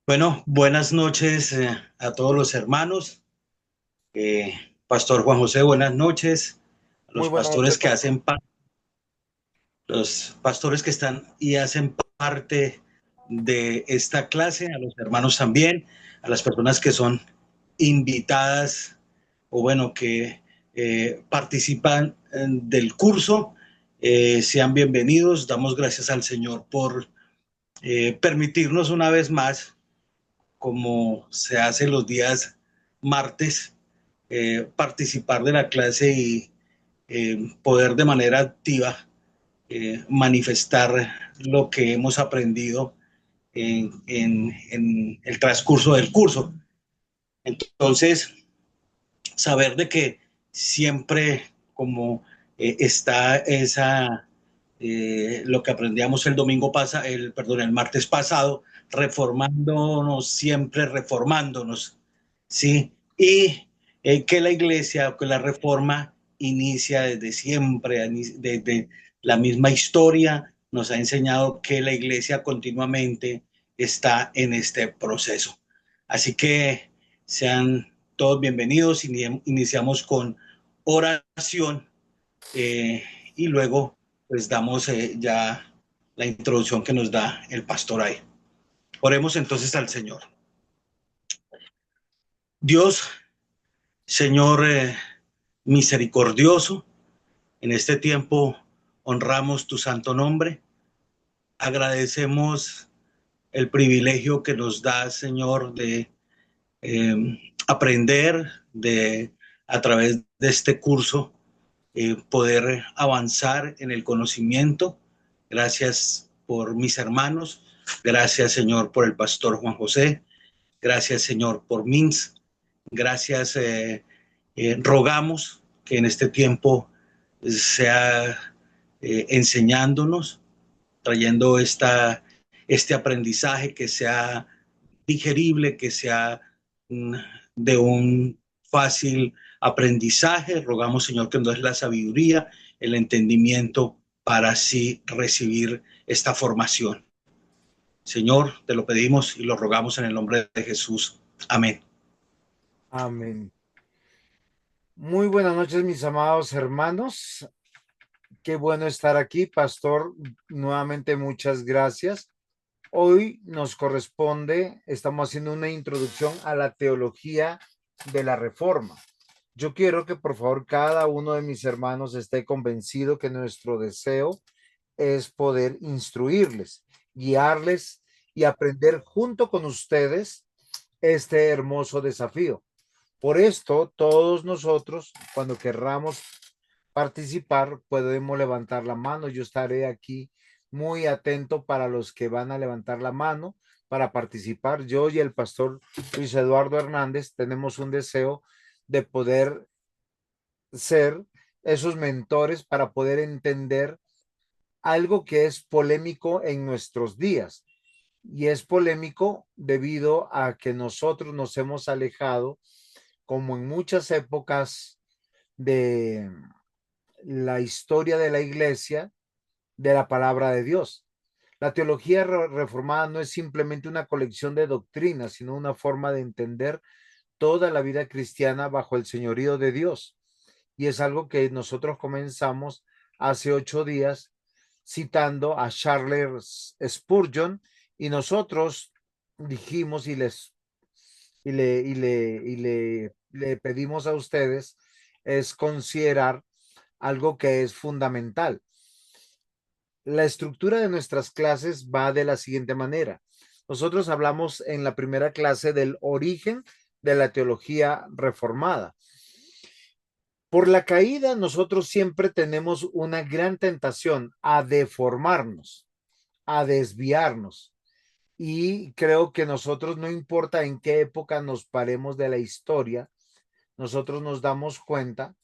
Bueno, buenas noches a todos los hermanos. Eh, Pastor Juan José, buenas noches. A Muy los buenas noches, pastores que pastor. hacen los pastores que están y hacen parte de esta clase, a los hermanos también, a las personas que son invitadas o bueno, que participan del curso. Sean bienvenidos. Damos gracias al Señor por permitirnos una vez más como se hace los días martes, participar de la clase y poder de manera activa manifestar lo que hemos aprendido en el transcurso del curso. Entonces, saber de que siempre como está esa lo que aprendíamos el domingo pasado, el martes pasado, reformándonos, siempre reformándonos, ¿sí? Y que la iglesia, que la reforma inicia desde siempre, desde la misma historia, nos ha enseñado que la iglesia continuamente está en este proceso. Así que sean todos bienvenidos. Iniciamos con oración eh, y luego pues damos ya la introducción que nos da el pastor ahí. Oremos entonces al Señor. Dios, Señor misericordioso, en este tiempo honramos tu santo nombre, agradecemos el privilegio que nos da, Señor, de aprender, de a través de este curso poder avanzar en el conocimiento. Gracias por mis hermanos. Gracias, Señor, por el pastor Juan José. Gracias, Señor, por Mins. Gracias. Rogamos que en este tiempo sea enseñándonos, trayendo este aprendizaje que sea digerible, que sea mm, de un fácil aprendizaje. Rogamos, Señor, que nos des la sabiduría, el entendimiento para así recibir esta formación. Señor, te lo pedimos y lo rogamos en el nombre de Jesús. Amén. Amén. Muy buenas noches, mis amados hermanos. Qué bueno estar aquí, pastor. Nuevamente, muchas gracias. Hoy nos corresponde, estamos haciendo una introducción a la teología de la Reforma. Yo quiero que por favor cada uno de mis hermanos esté convencido que nuestro deseo es poder instruirles, guiarles y aprender junto con ustedes este hermoso desafío. Por esto, todos nosotros, cuando querramos participar, podemos levantar la mano. Yo estaré aquí muy atento para los que van a levantar la mano para participar. Yo y el pastor Luis Eduardo Hernández tenemos un deseo de poder ser esos mentores para poder entender algo que es polémico en nuestros días. Y es polémico debido a que nosotros nos hemos alejado, como en muchas épocas de la historia de la iglesia, de la palabra de Dios. La teología reformada no es simplemente una colección de doctrinas, sino una forma de entender toda la vida cristiana bajo el señorío de Dios. Y es algo que nosotros comenzamos hace 8 días citando a Charles Spurgeon, y nosotros dijimos le pedimos a ustedes es considerar algo que es fundamental. La estructura de nuestras clases va de la siguiente manera. Nosotros hablamos en la primera clase del origen de la teología reformada. Por la caída, nosotros siempre tenemos una gran tentación a deformarnos, a desviarnos. Y creo que nosotros, no importa en qué época nos paremos de la historia, nosotros nos damos cuenta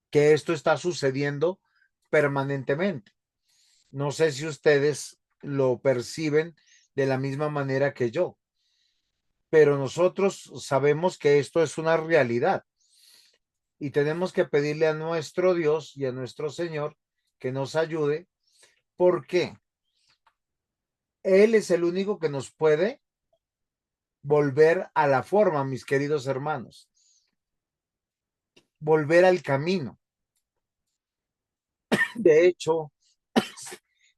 que esto está sucediendo permanentemente. No sé si ustedes lo perciben de la misma manera que yo, pero nosotros sabemos que esto es una realidad y tenemos que pedirle a nuestro Dios y a nuestro Señor que nos ayude. ¿Por qué? Él es el único que nos puede volver a la forma, mis queridos hermanos, volver al camino. De hecho,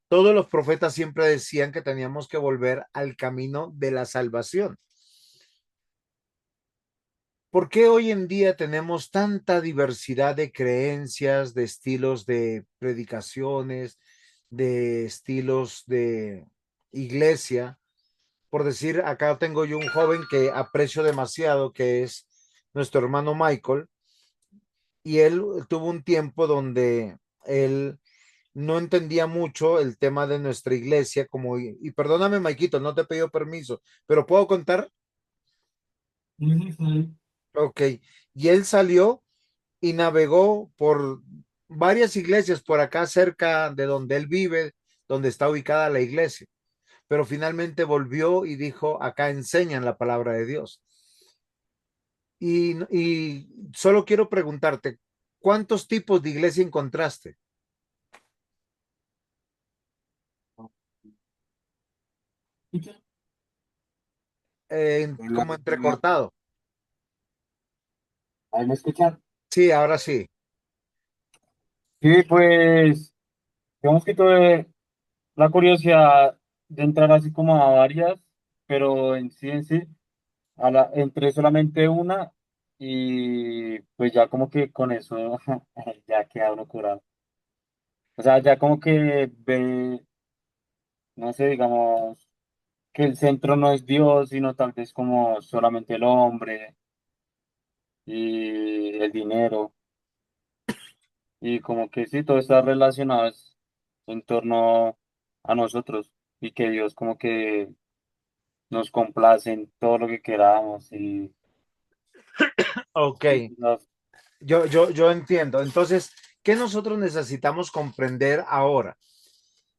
todos los profetas siempre decían que teníamos que volver al camino de la salvación. ¿Por qué hoy en día tenemos tanta diversidad de creencias, de estilos de predicaciones, de estilos de iglesia? Por decir, acá tengo yo un joven que aprecio demasiado, que es nuestro hermano Michael, y él tuvo un tiempo donde él no entendía mucho el tema de nuestra iglesia, como, y perdóname, Maikito, no te he pedido permiso, pero ¿puedo contar? Ok, y él salió y navegó por varias iglesias por acá cerca de donde él vive, donde está ubicada la iglesia, pero finalmente volvió y dijo, acá enseñan la palabra de Dios. Y solo quiero preguntarte, ¿cuántos tipos de iglesia encontraste? Como entrecortado. ¿Ahí me escuchan? Sí, ahora sí. Sí, pues, digamos que tuve la curiosidad de entrar así como a varias, pero en sí, entré solamente una y pues ya como que con eso ya queda uno curado. O sea, ya como que ve, no sé, digamos, que el centro no es Dios, sino tal vez como solamente el hombre y el dinero. Y como que sí, todo está relacionado en torno a nosotros y que Dios como que nos complace en todo lo que queramos Ok, y nos- yo entiendo. Entonces, ¿qué nosotros necesitamos comprender ahora?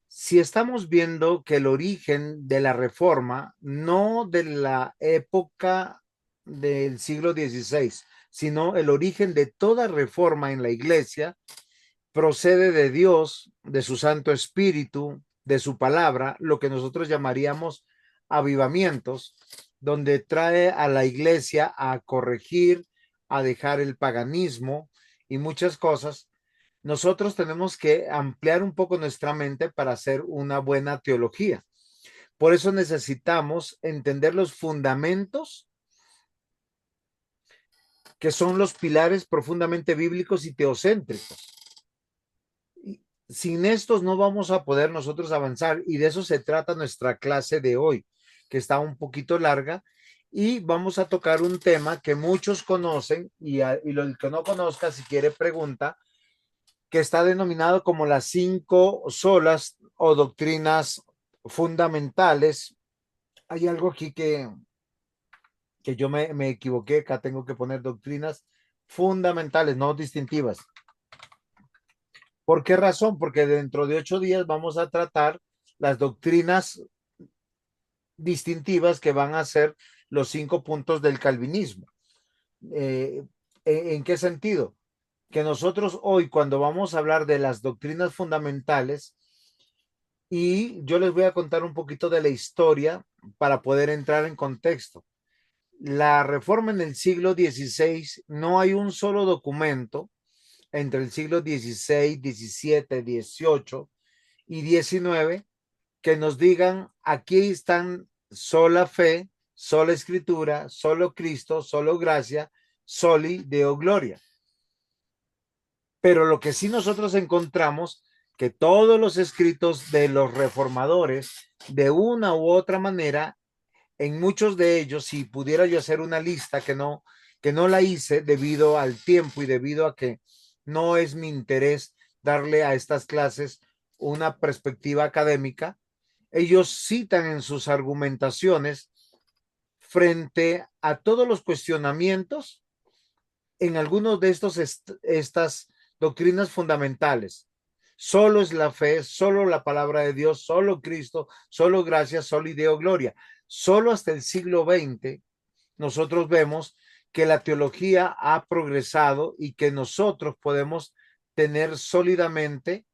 Si estamos viendo que el origen de la reforma, no de la época del siglo XVI, sino el origen de toda reforma en la iglesia, procede de Dios, de su Santo Espíritu, de su palabra, lo que nosotros llamaríamos avivamientos, donde trae a la iglesia a corregir, a dejar el paganismo y muchas cosas. Nosotros tenemos que ampliar un poco nuestra mente para hacer una buena teología. Por eso necesitamos entender los fundamentos que son los pilares profundamente bíblicos y teocéntricos. Sin estos no vamos a poder nosotros avanzar y de eso se trata nuestra clase de hoy, que está un poquito larga y vamos a tocar un tema que muchos conocen y lo que no conozca, si quiere pregunta, que está denominado como las 5 solas o doctrinas fundamentales. Hay algo aquí que yo me equivoqué, acá tengo que poner doctrinas fundamentales, no distintivas. ¿Por qué razón? Porque dentro de 8 días vamos a tratar las doctrinas distintivas que van a ser los 5 puntos del calvinismo. Eh, ¿En qué sentido? Que nosotros hoy, cuando vamos a hablar de las doctrinas fundamentales, y yo les voy a contar un poquito de la historia para poder entrar en contexto. La reforma en el siglo XVI, no hay un solo documento entre el siglo XVI, XVII, XVIII y XIX que nos digan, aquí están sola fe, sola escritura, solo Cristo, solo gracia, soli deo gloria. Pero lo que sí nosotros encontramos, que todos los escritos de los reformadores, de una u otra manera, en muchos de ellos, si pudiera yo hacer una lista que no la hice debido al tiempo y debido a que no es mi interés darle a estas clases una perspectiva académica, ellos citan en sus argumentaciones frente a todos los cuestionamientos en algunos de estas doctrinas fundamentales. Solo es la fe, solo la palabra de Dios, solo Cristo, solo gracia, solo ideo, gloria. Solo hasta el siglo XX nosotros vemos que la teología ha progresado y que nosotros podemos tener sólidamente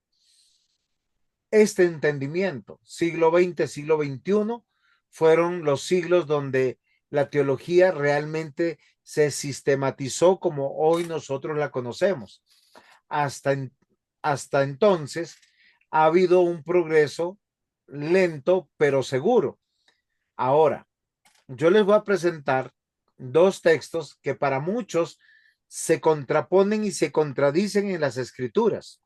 entendimiento. Siglo XX, siglo XXI fueron los siglos donde la teología realmente se sistematizó como hoy nosotros la conocemos. Hasta, hasta entonces ha habido un progreso lento pero seguro. Ahora, yo les voy a presentar dos textos que para muchos se contraponen y se contradicen en las escrituras.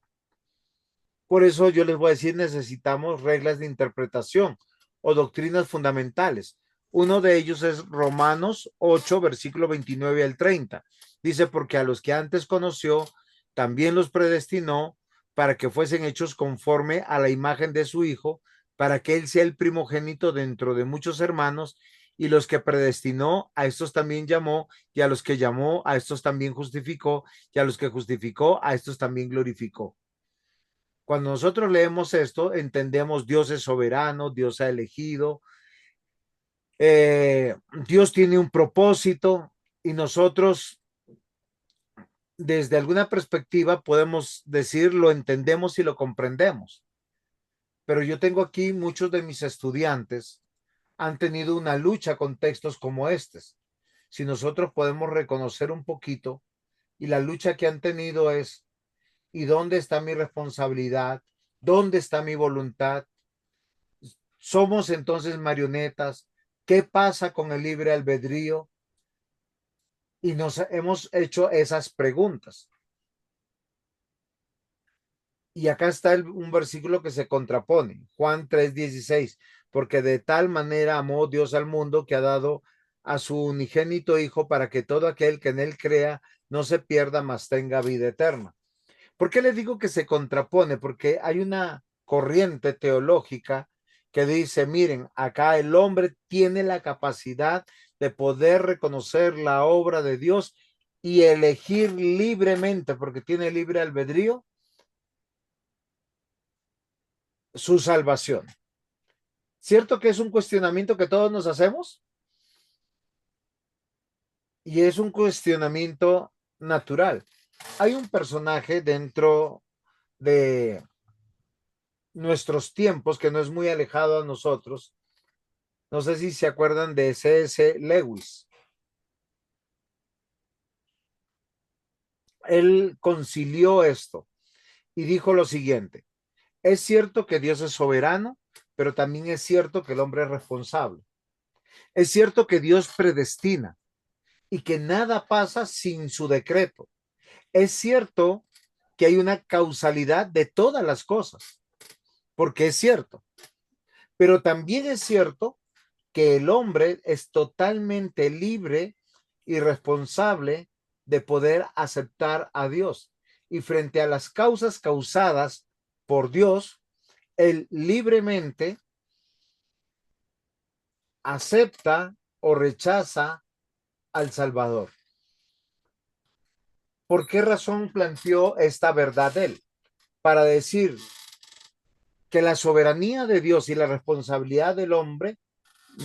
Por eso yo les voy a decir, necesitamos reglas de interpretación o doctrinas fundamentales. Uno de ellos es Romanos 8, versículo 29 al 30. Dice, porque a los que antes conoció, también los predestinó para que fuesen hechos conforme a la imagen de su Hijo, para que Él sea el primogénito dentro de muchos hermanos, y los que predestinó, a estos también llamó, y a los que llamó, a estos también justificó, y a los que justificó, a estos también glorificó. Cuando nosotros leemos esto, entendemos Dios es soberano, Dios ha elegido, eh, Dios tiene un propósito y nosotros desde alguna perspectiva podemos decir lo entendemos y lo comprendemos. Pero yo tengo aquí muchos de mis estudiantes han tenido una lucha con textos como estos. Si nosotros podemos reconocer un poquito y la lucha que han tenido es, ¿y dónde está mi responsabilidad? ¿Dónde está mi voluntad? ¿Somos entonces marionetas? ¿Qué pasa con el libre albedrío? Y nos hemos hecho esas preguntas. Y acá está un versículo que se contrapone, Juan 3:16, porque de tal manera amó Dios al mundo que ha dado a su unigénito Hijo para que todo aquel que en él crea no se pierda, mas tenga vida eterna. ¿Por qué le digo que se contrapone? Porque hay una corriente teológica que dice, miren, acá el hombre tiene la capacidad de poder reconocer la obra de Dios y elegir libremente, porque tiene libre albedrío, su salvación. ¿Cierto que es un cuestionamiento que todos nos hacemos? Y es un cuestionamiento natural. Hay un personaje dentro de nuestros tiempos que no es muy alejado a nosotros. No sé si se acuerdan de C.S. Lewis. Él concilió esto y dijo lo siguiente: es cierto que Dios es soberano, pero también es cierto que el hombre es responsable. Es cierto que Dios predestina y que nada pasa sin su decreto. Es cierto que hay una causalidad de todas las cosas, porque es cierto, pero también es cierto que el hombre es totalmente libre y responsable de poder aceptar a Dios. Y frente a las causas causadas por Dios, él libremente acepta o rechaza al Salvador. ¿Por qué razón planteó esta verdad él? Para decir que la soberanía de Dios y la responsabilidad del hombre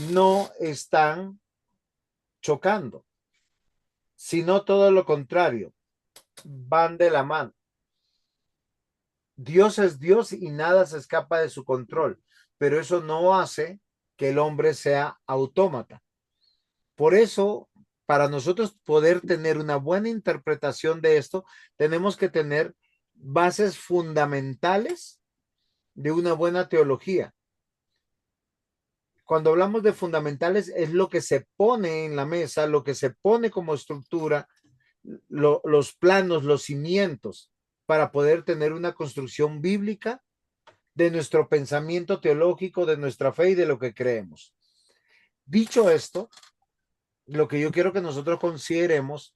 no están chocando, sino todo lo contrario, van de la mano. Dios es Dios y nada se escapa de su control, pero eso no hace que el hombre sea autómata. Por eso, para nosotros poder tener una buena interpretación de esto, tenemos que tener bases fundamentales de una buena teología. Cuando hablamos de fundamentales, es lo que se pone en la mesa, lo que se pone como estructura, los planos, los cimientos, para poder tener una construcción bíblica de nuestro pensamiento teológico, de nuestra fe y de lo que creemos. Dicho esto, lo que yo quiero que nosotros consideremos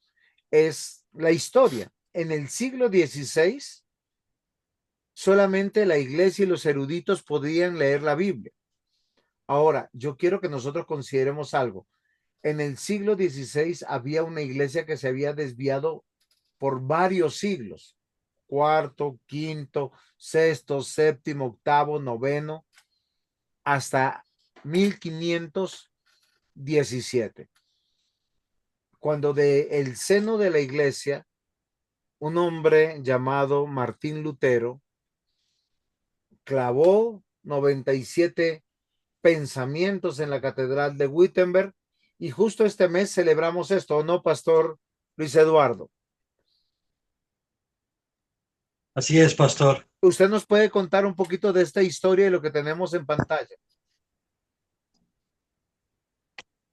es la historia. En el siglo XVI, solamente la iglesia y los eruditos podían leer la Biblia. Ahora, yo quiero que nosotros consideremos algo. En el siglo XVI había una iglesia que se había desviado por varios siglos, cuarto, quinto, sexto, séptimo, octavo, noveno, hasta 1517, cuando de el seno de la iglesia, un hombre llamado Martín Lutero clavó 97 pensamientos en la catedral de Wittenberg Y justo este mes celebramos esto, ¿o no, Pastor Luis Eduardo? Así es, pastor. ¿Usted nos puede contar un poquito de esta historia y lo que tenemos en pantalla?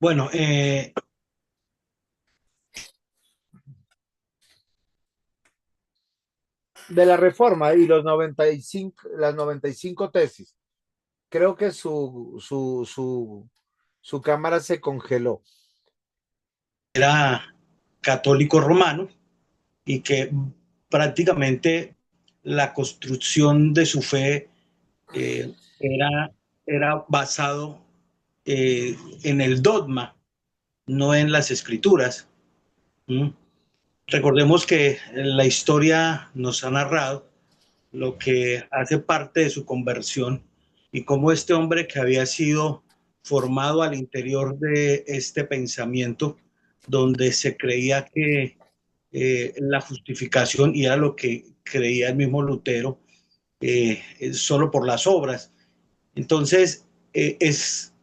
Bueno, De la Reforma y los 95, las 95 tesis. Creo que su cámara se congeló. era católico romano y que prácticamente la construcción de su fe era, era basado en el dogma, no en las escrituras. ¿Mm? Recordemos que la historia nos ha narrado lo que hace parte de su conversión y cómo este hombre que había sido formado al interior de este pensamiento, donde se creía que la justificación, y era lo que creía el mismo Lutero, solo por las obras. Entonces, es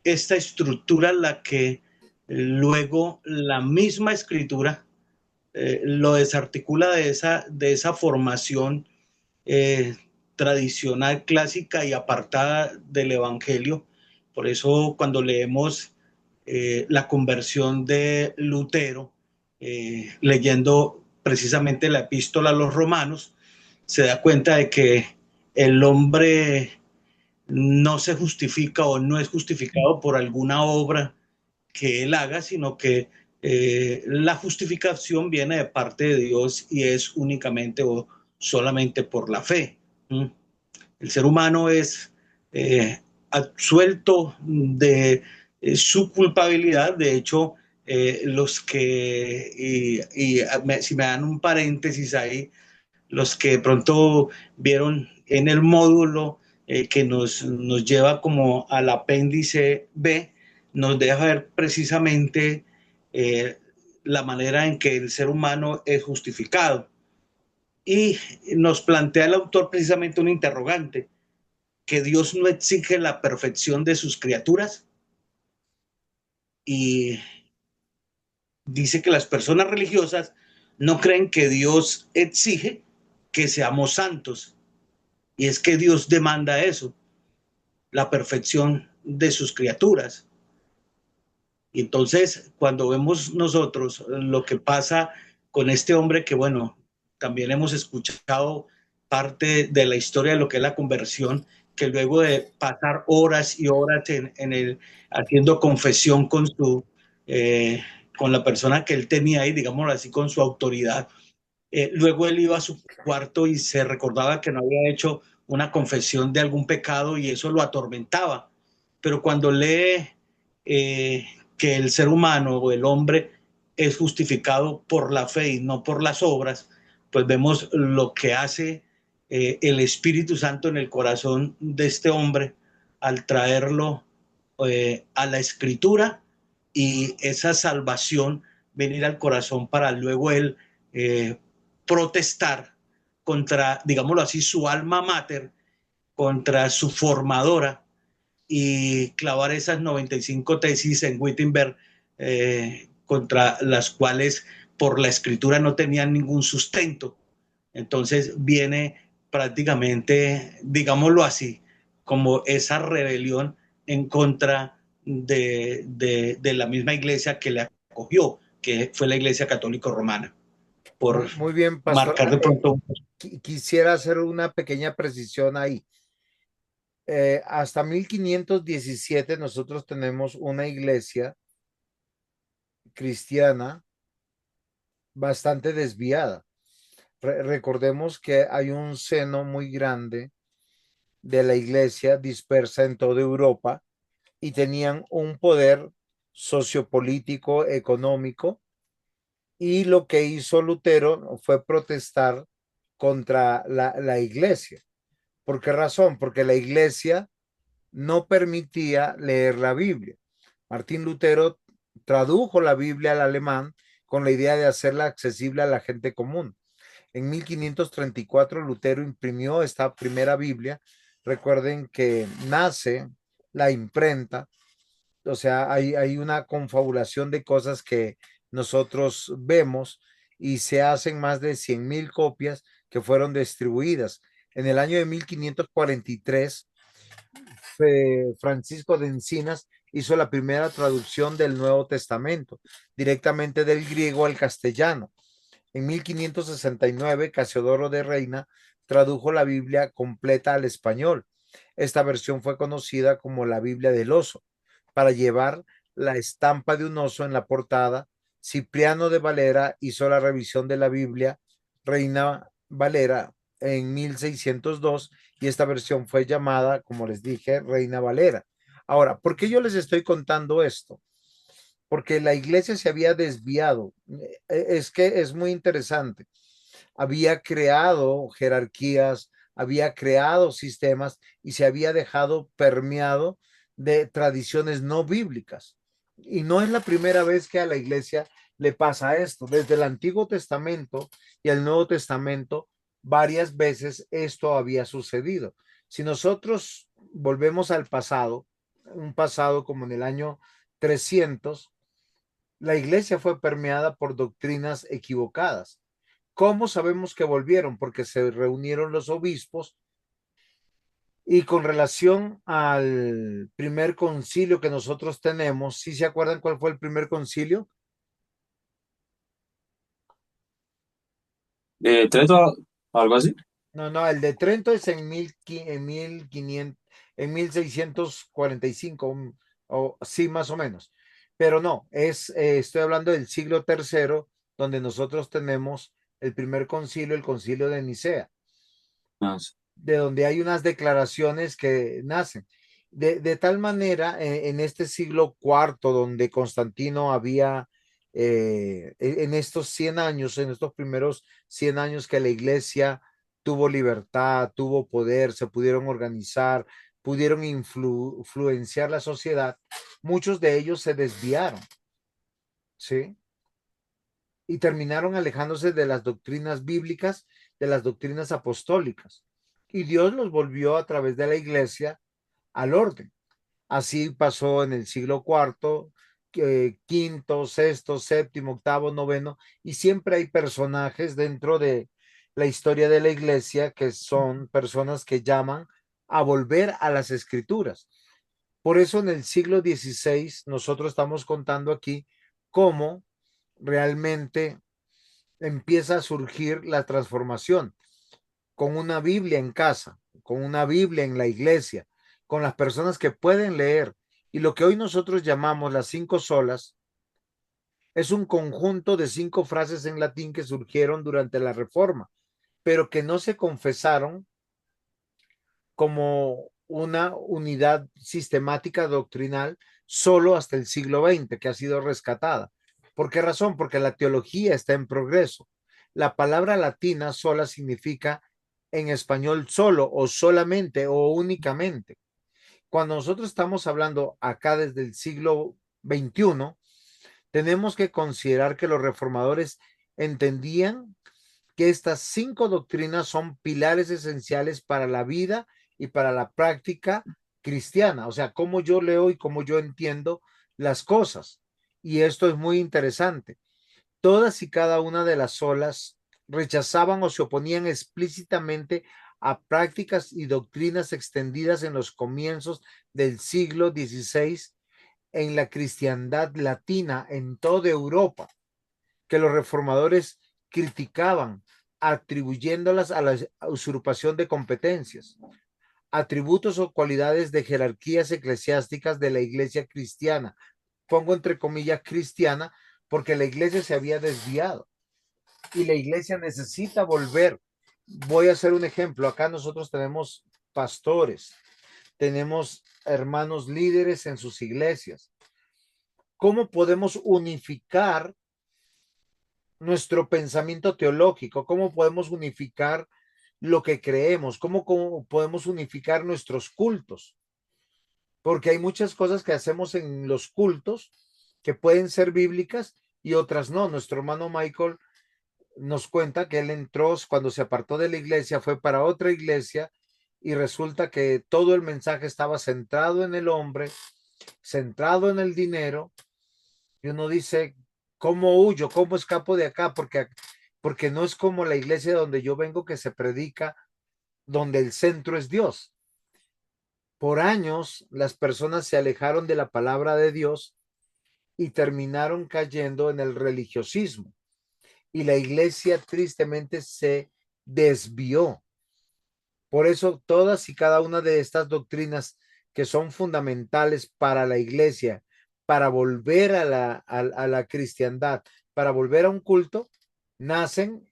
esta estructura la que luego la misma escritura lo desarticula de esa formación eh, tradicional, clásica y apartada del Evangelio. Por eso cuando leemos la conversión de Lutero, leyendo precisamente la epístola a los romanos, se da cuenta de que el hombre no se justifica o no es justificado por alguna obra que él haga, sino que la justificación viene de parte de Dios y es únicamente o solamente por la fe. ¿Mm? El ser humano es absuelto de su culpabilidad. De hecho, los que, si me dan un paréntesis ahí, los que de pronto vieron en el módulo que nos lleva como al apéndice B, nos deja ver precisamente eh, la manera en que el ser humano es justificado. Y nos plantea el autor precisamente un interrogante, que Dios no exige la perfección de sus criaturas y dice que las personas religiosas no creen que Dios exige que seamos santos. Y es que Dios demanda eso, la perfección de sus criaturas. Y entonces, cuando vemos nosotros lo que pasa con este hombre, que bueno, también hemos escuchado parte de la historia de lo que es la conversión, que luego de pasar horas y horas haciendo confesión con la persona que él tenía ahí, digámoslo así, con su autoridad, luego él iba a su cuarto y se recordaba que no había hecho una confesión de algún pecado y eso lo atormentaba. Pero cuando lee que el ser humano o el hombre es justificado por la fe y no por las obras, pues vemos lo que hace el Espíritu Santo en el corazón de este hombre al traerlo a la escritura y esa salvación venir al corazón para luego él eh, protestar contra, digámoslo así, su alma mater, contra su formadora y clavar esas 95 tesis en Wittenberg contra las cuales por la escritura no tenían ningún sustento. Entonces viene prácticamente, digámoslo así, como esa rebelión en contra de la misma iglesia que le acogió, que fue la iglesia católica romana, por Muy bien, Pastor. marcar de pronto. Quisiera hacer una pequeña precisión ahí. Hasta 1517 nosotros tenemos una iglesia cristiana bastante desviada. Recordemos que hay un seno muy grande de la iglesia dispersa en toda Europa y tenían un poder sociopolítico, económico, y lo que hizo Lutero fue protestar contra la iglesia. ¿Por qué razón? Porque la iglesia no permitía leer la Biblia. Martín Lutero tradujo la Biblia al alemán con la idea de hacerla accesible a la gente común. En 1534 Lutero imprimió esta primera Biblia. Recuerden que nace la imprenta o sea, hay una confabulación de cosas que nosotros vemos y se hacen más de 100.000 copias que fueron distribuidas. En el año de 1543, Francisco de Encinas hizo la primera traducción del Nuevo Testamento, directamente del griego al castellano. En 1569, Casiodoro de Reina tradujo la Biblia completa al español. Esta versión fue conocida como la Biblia del oso, para llevar la estampa de un oso en la portada. Cipriano de Valera hizo la revisión de la Biblia Reina Valera en 1602 y esta versión fue llamada, como les dije, Reina Valera. Ahora, ¿por qué yo les estoy contando esto? Porque la iglesia se había desviado. Es que es muy interesante. Había creado jerarquías, había creado sistemas y se había dejado permeado de tradiciones no bíblicas. Y no es la primera vez que a la iglesia le pasa esto. Desde el Antiguo Testamento y el Nuevo Testamento, varias veces esto había sucedido. Si nosotros volvemos al pasado, un pasado como en el año 300, la iglesia fue permeada por doctrinas equivocadas. ¿Cómo sabemos que volvieron? Porque se reunieron los obispos y con relación al primer concilio que nosotros tenemos, ¿sí se acuerdan cuál fue el primer concilio? ¿De Trento o algo así? No, no, el de Trento es en 1500, en 1645, o sí, más o menos. Pero no, estoy hablando del siglo tercero, donde nosotros tenemos el primer concilio, el concilio de Nicea, No sé. de donde hay unas declaraciones que nacen. De tal manera, en este siglo cuarto, donde Constantino había, en estos 100 años, en estos primeros 100 años que la iglesia tuvo libertad, tuvo poder, se pudieron organizar, pudieron influenciar la sociedad, muchos de ellos se desviaron, ¿sí? Y terminaron alejándose de las doctrinas bíblicas, de las doctrinas apostólicas. Y Dios los volvió a través de la iglesia al orden. Así pasó en el siglo cuarto, quinto, sexto, séptimo, octavo, noveno, y siempre hay personajes dentro de la historia de la iglesia que son personas que llaman a volver a las escrituras. Por eso en el siglo XVI nosotros estamos contando aquí cómo realmente empieza a surgir la transformación con una Biblia en casa, con una Biblia en la iglesia, con las personas que pueden leer. Y lo que hoy nosotros llamamos las 5 solas es un conjunto de 5 frases en latín que surgieron durante la Reforma, pero que no se confesaron como una unidad sistemática doctrinal solo hasta el siglo XX, que ha sido rescatada. ¿Por qué razón? Porque la teología está en progreso. La palabra latina sola significa en español solo o solamente o únicamente. Cuando nosotros estamos hablando acá desde el siglo XXI, tenemos que considerar que los reformadores entendían que estas 5 doctrinas son pilares esenciales para la vida y para la práctica cristiana, o sea, cómo yo leo y cómo yo entiendo las cosas. Y esto es muy interesante. Todas y cada una de las solas rechazaban o se oponían explícitamente a prácticas y doctrinas extendidas en los comienzos del siglo XVI en la cristiandad latina en toda Europa, que los reformadores criticaban, atribuyéndolas a la usurpación de competencias, atributos o cualidades de jerarquías eclesiásticas de la iglesia cristiana. Pongo entre comillas cristiana porque la iglesia se había desviado y la iglesia necesita volver. Voy a hacer un ejemplo. Acá nosotros tenemos pastores, tenemos hermanos líderes en sus iglesias. ¿Cómo podemos unificar nuestro pensamiento teológico? ¿Cómo podemos unificar lo que creemos? ¿Cómo podemos unificar nuestros cultos? Porque hay muchas cosas que hacemos en los cultos que pueden ser bíblicas y otras no. Nuestro hermano Michael nos cuenta que él entró cuando se apartó de la iglesia, fue para otra iglesia y resulta que todo el mensaje estaba centrado en el hombre, centrado en el dinero, y uno dice, ¿cómo huyo? ¿Cómo escapo de acá? Porque no es como la iglesia donde yo vengo que se predica, donde el centro es Dios. Por años las personas se alejaron de la palabra de Dios y terminaron cayendo en el religiosismo. Y la iglesia tristemente se desvió. Por eso todas y cada una de estas doctrinas que son fundamentales para la iglesia, para volver a la cristiandad, para volver a un culto, nacen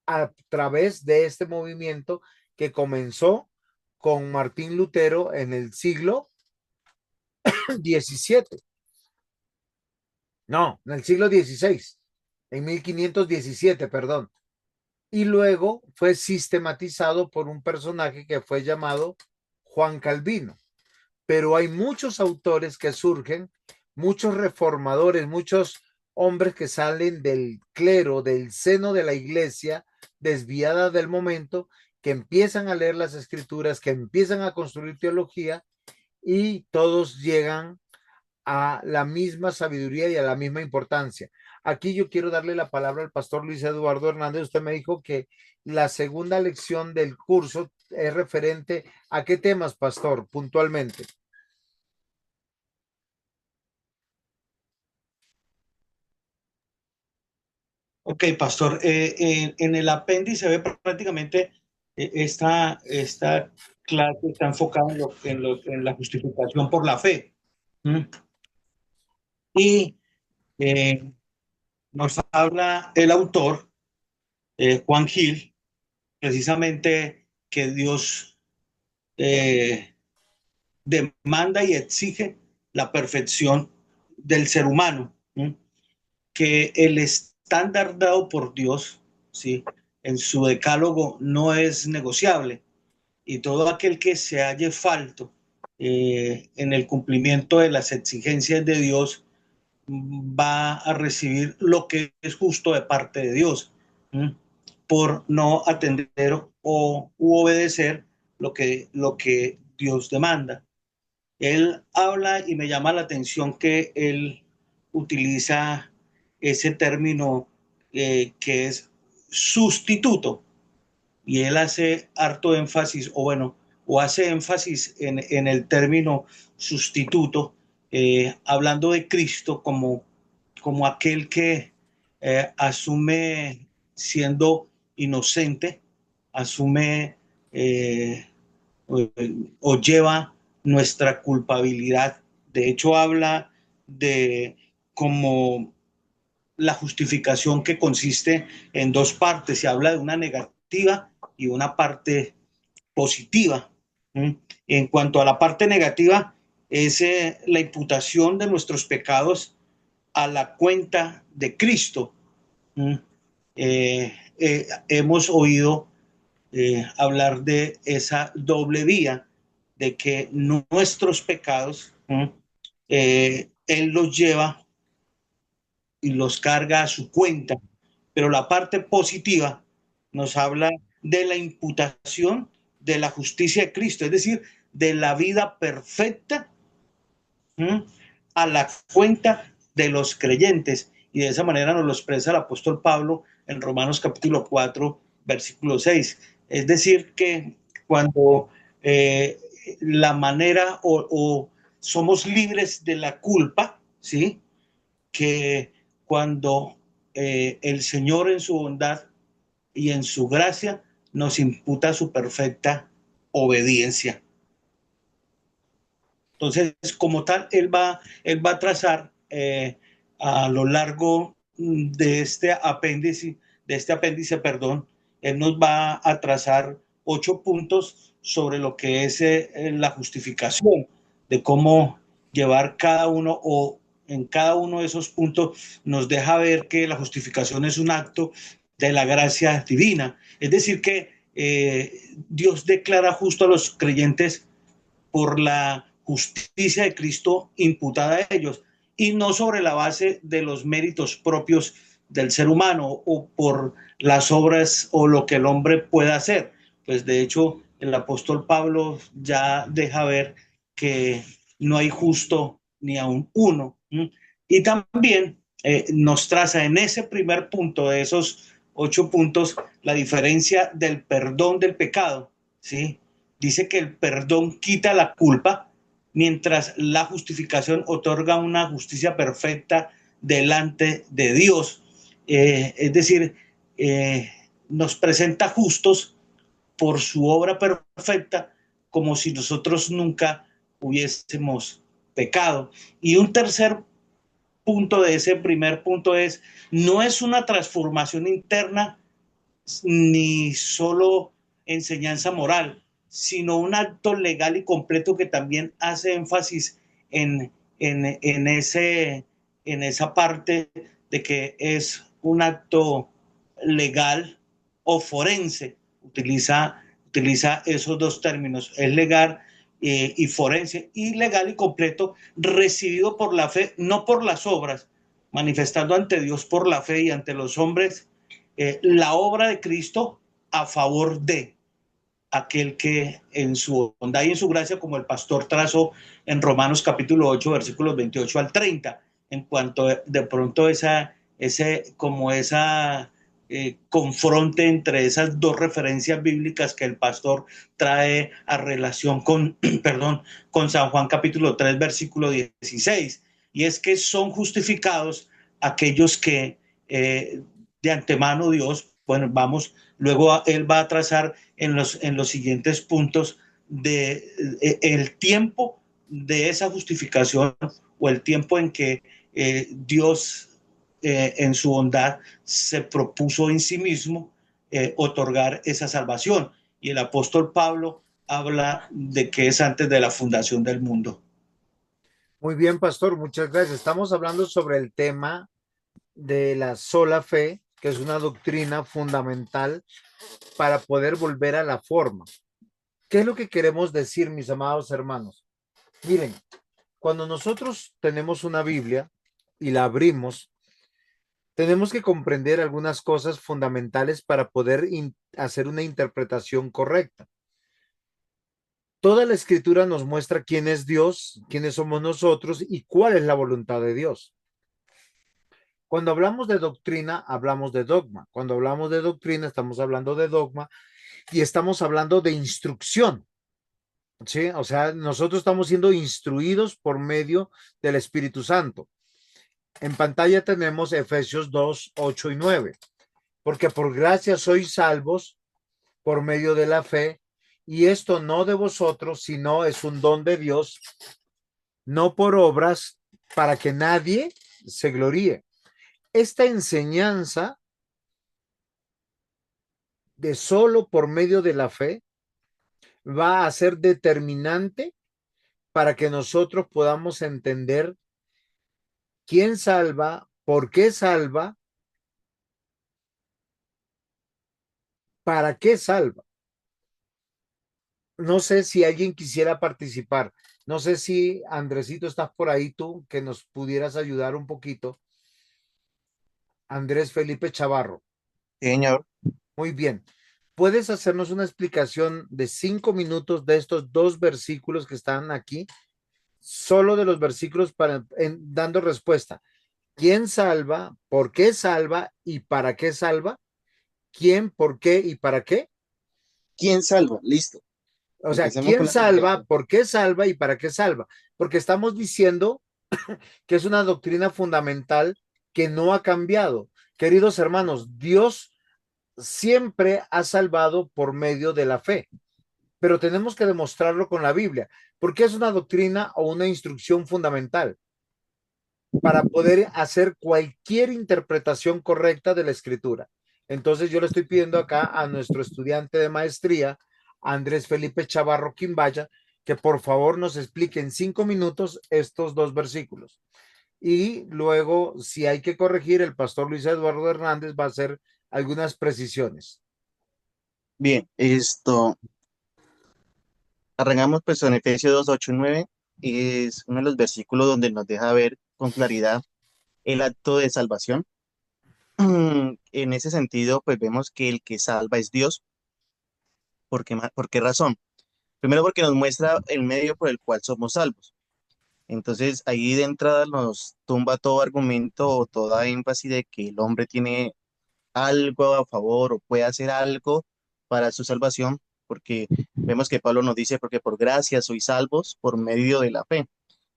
a través de este movimiento que comenzó con Martín Lutero en el siglo XVII. No, en el siglo XVI, en 1517, perdón. Y luego fue sistematizado por un personaje que fue llamado Juan Calvino. Pero hay muchos autores que surgen, muchos reformadores, muchos hombres que salen del clero, del seno de la iglesia, desviada del momento, que empiezan a leer las escrituras, que empiezan a construir teología y todos llegan a la misma sabiduría y a la misma importancia. Aquí yo quiero darle la palabra al pastor Luis Eduardo Hernández. Usted me dijo que la segunda lección del curso es referente a qué temas, pastor, puntualmente. Ok, pastor, en el apéndice ve prácticamente esta clase está enfocada en la justificación por la fe. ¿Mm? Y eh, nos habla el autor, Juan Gil, precisamente que Dios demanda y exige la perfección del ser humano, ¿sí? Que el estándar dado por Dios, ¿sí?, en su decálogo no es negociable, y todo aquel que se halle falto en el cumplimiento de las exigencias de Dios va a recibir lo que es justo de parte de Dios, ¿sí?, por no atender o obedecer lo que Dios demanda. Él habla y me llama la atención que él utiliza ese término que es sustituto, y él hace harto énfasis, o bueno, o hace énfasis en el término sustituto, hablando de Cristo como aquel que asume siendo inocente, asume eh, o lleva nuestra culpabilidad. De hecho, habla de como la justificación que consiste en dos partes. Se habla de una negativa y una parte positiva. En cuanto a la parte negativa, es la imputación de nuestros pecados a la cuenta de Cristo. Hemos oído hablar de esa doble vía, de que nuestros pecados Él los lleva y los carga a su cuenta, pero la parte positiva nos habla de la imputación de la justicia de Cristo, es decir, de la vida perfecta a la cuenta de los creyentes, y de esa manera nos lo expresa el apóstol Pablo en Romanos capítulo 4, versículo 6. Es decir, que cuando la manera o somos libres de la culpa, ¿sí?, que cuando el Señor en su bondad y en su gracia nos imputa su perfecta obediencia. Entonces, como tal, él va a trazar a lo largo de este apéndice, perdón, él nos va a trazar 8 puntos sobre lo que es la justificación, de cómo llevar cada uno, o en cada uno de esos puntos nos deja ver que la justificación es un acto de la gracia divina. Es decir, que Dios declara justo a los creyentes por la justicia de Cristo imputada a ellos, y no sobre la base de los méritos propios del ser humano o por las obras o lo que el hombre pueda hacer. Pues de hecho el apóstol Pablo ya deja ver que no hay justo ni a un uno. Y también nos traza en ese primer punto de esos 8 puntos la diferencia del perdón del pecado, ¿sí? Dice que el perdón quita la culpa, mientras la justificación otorga una justicia perfecta delante de Dios. Es decir, nos presenta justos por su obra perfecta, como si nosotros nunca hubiésemos pecado. Y un tercer punto de ese primer punto es, no es una transformación interna ni solo enseñanza moral, sino un acto legal y completo que también hace énfasis en, en esa parte de que es un acto legal o forense. Utiliza esos dos términos, es legal y forense, y legal y completo, recibido por la fe, no por las obras, manifestando ante Dios por la fe y ante los hombres la obra de Cristo a favor de aquel que en su bondad y en su gracia, como el pastor trazó en Romanos capítulo 8, versículos 28 al 30, en cuanto de pronto esa confronte entre esas dos referencias bíblicas que el pastor trae a relación con, perdón, con San Juan capítulo 3, versículo 16, y es que son justificados aquellos que de antemano Dios, bueno, vamos, luego él va a trazar en los siguientes puntos de el tiempo de esa justificación o el tiempo en que Dios en su bondad se propuso en sí mismo otorgar esa salvación. Y el apóstol Pablo habla de que es antes de la fundación del mundo. Muy bien, pastor, muchas gracias. Estamos hablando sobre el tema de la sola fe, que es una doctrina fundamental para poder volver a la forma. ¿Qué es lo que queremos decir, mis amados hermanos? Miren, cuando nosotros tenemos una Biblia y la abrimos, tenemos que comprender algunas cosas fundamentales para poder hacer una interpretación correcta. Toda la escritura nos muestra quién es Dios, quiénes somos nosotros y cuál es la voluntad de Dios. Cuando hablamos de doctrina, hablamos de dogma. Cuando hablamos de doctrina, estamos hablando de dogma y estamos hablando de instrucción. ¿Sí? O sea, nosotros estamos siendo instruidos por medio del Espíritu Santo. En pantalla tenemos Efesios 2, 8 y 9. Porque por gracia sois salvos por medio de la fe, y esto no de vosotros, sino es un don de Dios, no por obras, para que nadie se gloríe. Esta enseñanza de solo por medio de la fe va a ser determinante para que nosotros podamos entender quién salva, por qué salva, para qué salva. No sé si alguien quisiera participar. No sé si, Andresito, estás por ahí tú, que nos pudieras ayudar un poquito. Andrés Felipe Chavarro. Señor, Muy bien. ¿Puedes hacernos una explicación de 5 minutos de estos dos versículos que están aquí? Solo de los versículos dando respuesta. ¿Quién salva? ¿Por qué salva? ¿Y para qué salva? ¿Quién? ¿Por qué? ¿Y para qué? ¿quién salva? Listo. O sea, Empecemos ¿quién con la salva? explicación. ¿Por qué salva? ¿Y para qué salva? Porque estamos diciendo que es una doctrina fundamental que no ha cambiado. Queridos hermanos, Dios siempre ha salvado por medio de la fe, pero tenemos que demostrarlo con la Biblia, porque es una doctrina o una instrucción fundamental para poder hacer cualquier interpretación correcta de la escritura. Entonces yo le estoy pidiendo acá a nuestro estudiante de maestría, Andrés Felipe Chavarro Quimbaya, que por favor nos explique en 5 minutos estos dos versículos. Y luego, si hay que corregir, el pastor Luis Eduardo Hernández va a hacer algunas precisiones. Bien, arrancamos pues en Efesios 2, 8 y 9. Es uno de los versículos donde nos deja ver con claridad el acto de salvación. En ese sentido, pues vemos que el que salva es Dios. ¿Por qué razón? Primero porque nos muestra el medio por el cual somos salvos. Entonces ahí de entrada nos tumba todo argumento o toda énfasis de que el hombre tiene algo a favor o puede hacer algo para su salvación, porque vemos que Pablo nos dice, porque por gracia sois salvos por medio de la fe.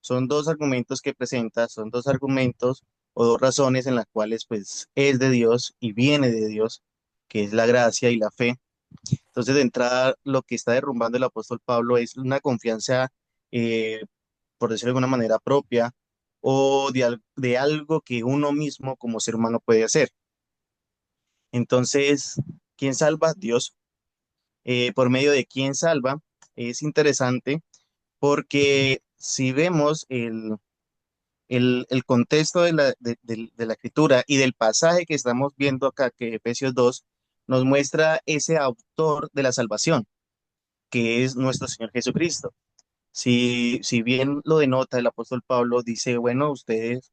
Son dos argumentos que presenta, son dos argumentos o dos razones en las cuales pues es de Dios y viene de Dios, que es la gracia y la fe. Entonces de entrada lo que está derrumbando el apóstol Pablo es una confianza, por decirlo de alguna manera, propia o de algo que uno mismo como ser humano puede hacer. Entonces, ¿quién salva? Dios. ¿Por medio de quién salva? Es interesante porque si vemos el contexto de la escritura y del pasaje que estamos viendo acá, que Efesios 2 nos muestra ese autor de la salvación, que es nuestro Señor Jesucristo. Si bien lo denota el apóstol Pablo, dice, bueno, ustedes,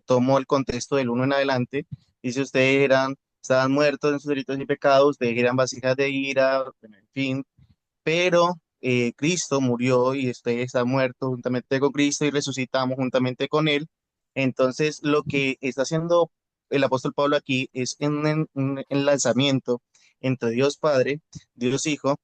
tomo el contexto del uno en adelante, dice, estaban muertos en sus delitos y pecados, ustedes eran vasijas de ira, bueno, en fin, pero Cristo murió y ustedes están muertos juntamente con Cristo y resucitamos juntamente con Él. Entonces, lo que está haciendo el apóstol Pablo aquí es un enlazamiento entre Dios Padre, Dios Hijo,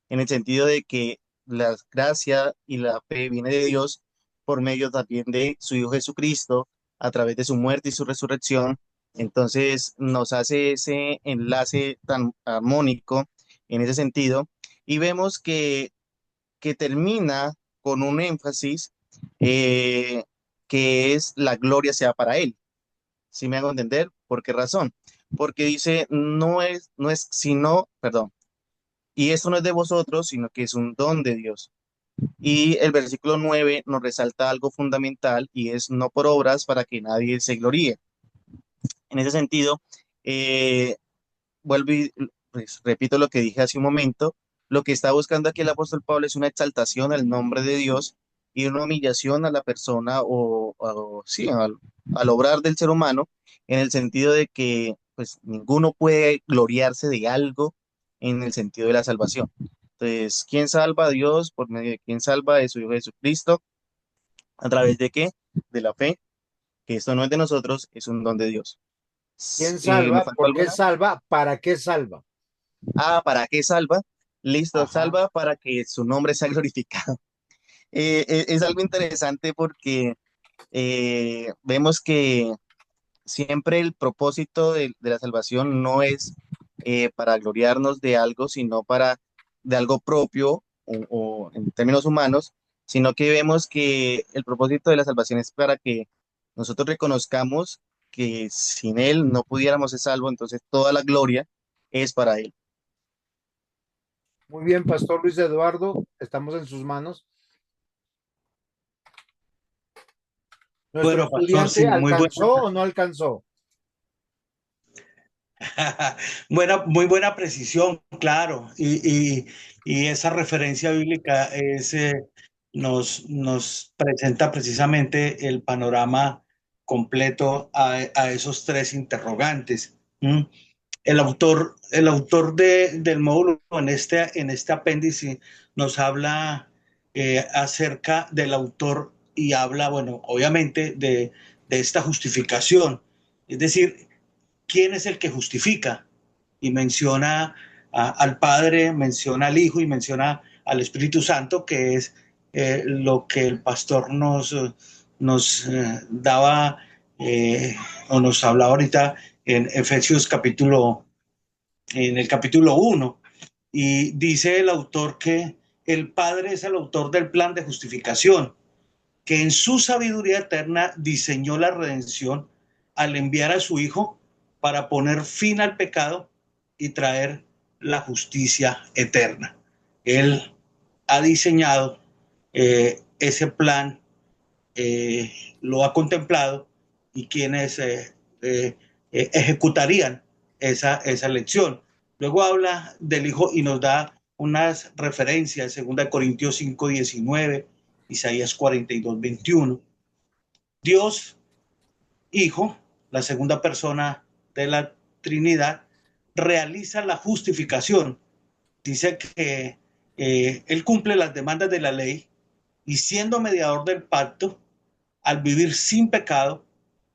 en el sentido de que la gracia y la fe viene de Dios por medio también de su Hijo Jesucristo, a través de su muerte y su resurrección. Entonces nos hace ese enlace tan armónico en ese sentido y vemos que termina con un énfasis, eh, que es la gloria sea para Él. ¿Sí me hago entender? ¿Por qué razón? Porque dice, no es sino, perdón, y esto no es de vosotros, sino que es un don de Dios. Y el versículo 9 nos resalta algo fundamental y es no por obras para que nadie se gloríe. En ese sentido, eh, vuelvo y pues, repito lo que dije hace un momento, lo que está buscando aquí el apóstol Pablo es una exaltación al nombre de Dios y una humillación a la persona sí, al obrar del ser humano, en el sentido de que pues ninguno puede gloriarse de algo en el sentido de la salvación. Entonces, ¿quién salva a Dios? Por medio de quién salva de su Hijo Jesucristo. ¿A través de qué? De la fe, que esto no es de nosotros, es un don de Dios. ¿Quién ¿Me salva? faltó ¿Por qué alguna? salva? ¿Para qué salva? ¿Para qué salva? Listo, Ajá. salva para que su nombre sea glorificado. Es algo interesante porque vemos que siempre el propósito de la salvación no es para gloriarnos de algo, sino de algo propio o en términos humanos, sino que vemos que el propósito de la salvación es para que nosotros reconozcamos que sin Él no pudiéramos ser salvos, entonces toda la gloria es para Él. Muy bien, Pastor Luis Eduardo, estamos en sus manos. ¿Nuestro Bueno, pastor, estudiante sí, muy buena, alcanzó o no alcanzó? muy buena precisión, claro. Y esa referencia bíblica nos presenta precisamente el panorama completo a esos tres interrogantes. ¿Mm? El autor del módulo en este apéndice nos habla acerca del autor y habla, bueno, obviamente de esta justificación. Es decir, ¿quién es el que justifica? Y menciona al Padre, menciona al Hijo y menciona al Espíritu Santo, que es lo que el pastor nos daba o nos hablaba ahorita en Efesios en el capítulo 1. Y dice el autor que el Padre es el autor del plan de justificación, que en su sabiduría eterna diseñó la redención al enviar a su Hijo para poner fin al pecado y traer la justicia eterna. Él ha diseñado ese plan, lo ha contemplado y quienes ejecutarían esa lección. Luego habla del Hijo y nos da unas referencias, 2 Corintios 5:19, Isaías 42:21. Dios Hijo, la segunda persona de la Trinidad, realiza la justificación. Dice que Él cumple las demandas de la ley y siendo mediador del pacto, al vivir sin pecado,